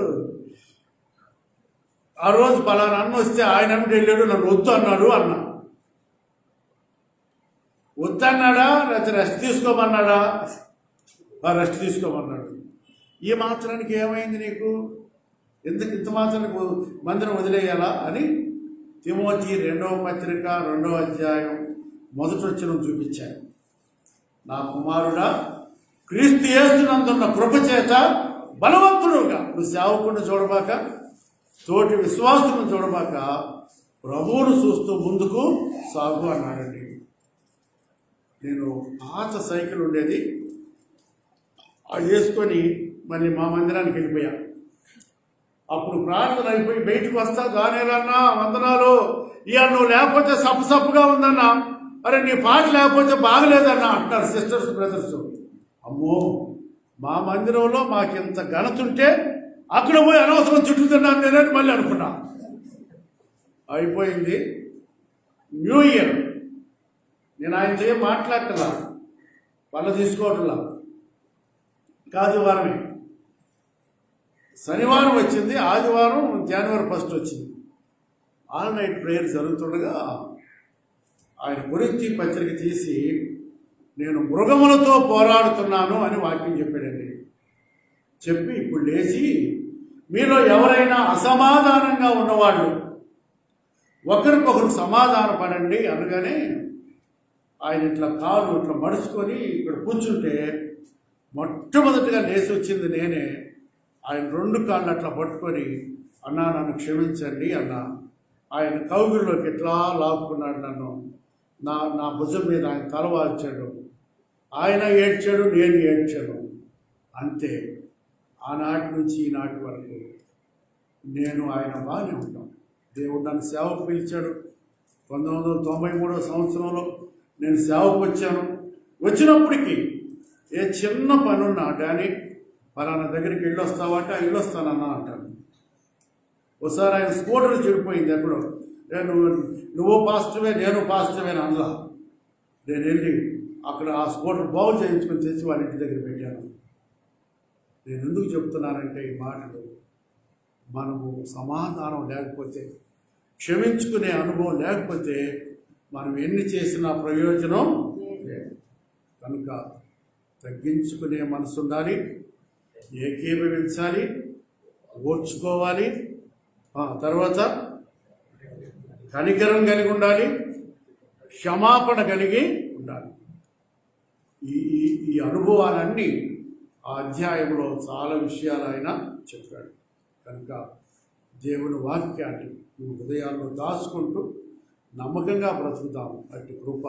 ఆ రోజు పలానా అన్న వస్తే ఆయన అమ్మటి వెళ్ళాడు, నన్ను వద్దు అన్నాడు అన్నా. వద్దన్నాడా లేకపోతే రెస్ట్ తీసుకోమన్నాడా? రెస్ట్ తీసుకోమన్నాడు. ఈ మాత్రానికి ఏమైంది నీకు, ఎందుకు ఇంత మాత్రానికి మందిరం వదిలేయాలా అని తిమోతి 2వ పత్రిక 2వ అధ్యాయం 1వ వచనం చూపించాను. నా కుమారుడా, క్రీస్తు యేసునందున్న కృప చేత బలవంతుడుగా నువ్వు సేవకుడిని చూడబాక, తోటి విశ్వాసులను చూడబాక, ప్రభువును చూస్తూ ముందుకు సాగు అన్నాడండి. నేను పాత సైకిల్ ఉండేది, అది వేసుకొని మళ్ళీ మా మందిరానికి వెళ్ళిపోయా. అప్పుడు ప్రార్థన అయిపోయి బయటకు వస్తా, దానేలన్నా వందనాలు, ఇక నువ్వు లేకపోతే సప్పుగా ఉందన్నా, అరే నీ పాట లేకపోతే బాగలేదన్నా అంటున్నారు సిస్టర్స్ బ్రదర్స్. అమ్మో, మా మందిరంలో మాకింత ఘనత ఉంటే అక్కడ పోయి అనవసరం చుట్టూ తిన్నాను నేనని మళ్ళీ అనుకున్నా. అయిపోయింది. న్యూ ఇయర్ నేను ఆయనతో ఏం మాట్లాడటలా, వాళ్ళు తీసుకోవట్లా, ఆదివారమే శనివారం వచ్చింది, ఆదివారం జనవరి 1 వచ్చింది. ఆల్ నైట్ ప్రేయర్ జరుగుతుండగా ఆయన గురించి పత్రిక తీసి నేను మృగములతో పోరాడుతున్నాను అని వాక్యం చెప్పాడండి. చెప్పి ఇప్పుడు లేచి మీలో ఎవరైనా అసమాధానంగా ఉన్నవాళ్ళు ఒకరికొకరు సమాధాన పడండి అనగానే ఆయన ఇట్లా కాలు ఇట్లా మడుచుకొని ఇక్కడ కూర్చుంటే మొట్టమొదటిగా లేచి వచ్చింది నేనే. ఆయన 2 కాళ్ళు అట్లా పట్టుకొని అన్నా నన్ను క్షమించండి అన్నా. ఆయన కౌగిల్లోకి ఎట్లా లాక్కున్నాడు నన్ను, నా భుజం మీద ఆయన తలవాల్చాడు. ఆయన ఏడ్చాడు, నేను ఏడ్చాను. అంతే. ఆనాటి నుంచి ఈనాటి వరకు నేను ఆయన బాగానే ఉంటాం. దేవుడు నన్ను సేవకు పిలిచాడు. 1993 సంవత్సరంలో నేను సేవకు వచ్చాను. వచ్చినప్పటికీ ఏ చిన్న పనున్నా డానీ పలానా దగ్గరికి వెళ్ళొస్తావంటే వెళ్ళొస్తానన్నా అంటాను. ఒకసారి ఆయన స్కూటర్ చెడిపోయింది ఎక్కడో, నువ్వు పాజిటివే నేను పాజిటివే అని అనలా. నేను వెళ్ళి అక్కడ ఆ స్కూటర్ బాగు చేయించుకొని తెచ్చి వాళ్ళ ఇంటి దగ్గర పెట్టాను. నేను ఎందుకు చెప్తున్నానంటే ఈ మాటలు, మనము సమాధానం లేకపోతే, క్షమించుకునే అనుభవం లేకపోతే మనం ఎన్ని చేసినా ప్రయోజనం లేదు. కనుక తగ్గించుకునే మనసు ఉండాలి, ఏకీభవించాలి, ఓర్చుకోవాలి, తర్వాత కనికరం కలిగి ఉండాలి, క్షమాపణ కలిగి ఉండాలి. ఈ అనుభవాలన్నీ ఆ అధ్యాయంలో చాలా విషయాలు ఆయన చెప్పాడు. కనుక దేవుని వాక్యాన్ని హృదయాల్లో దాచుకుంటూ నమ్మకంగా బ్రతుకుతాము. అట్టి కృప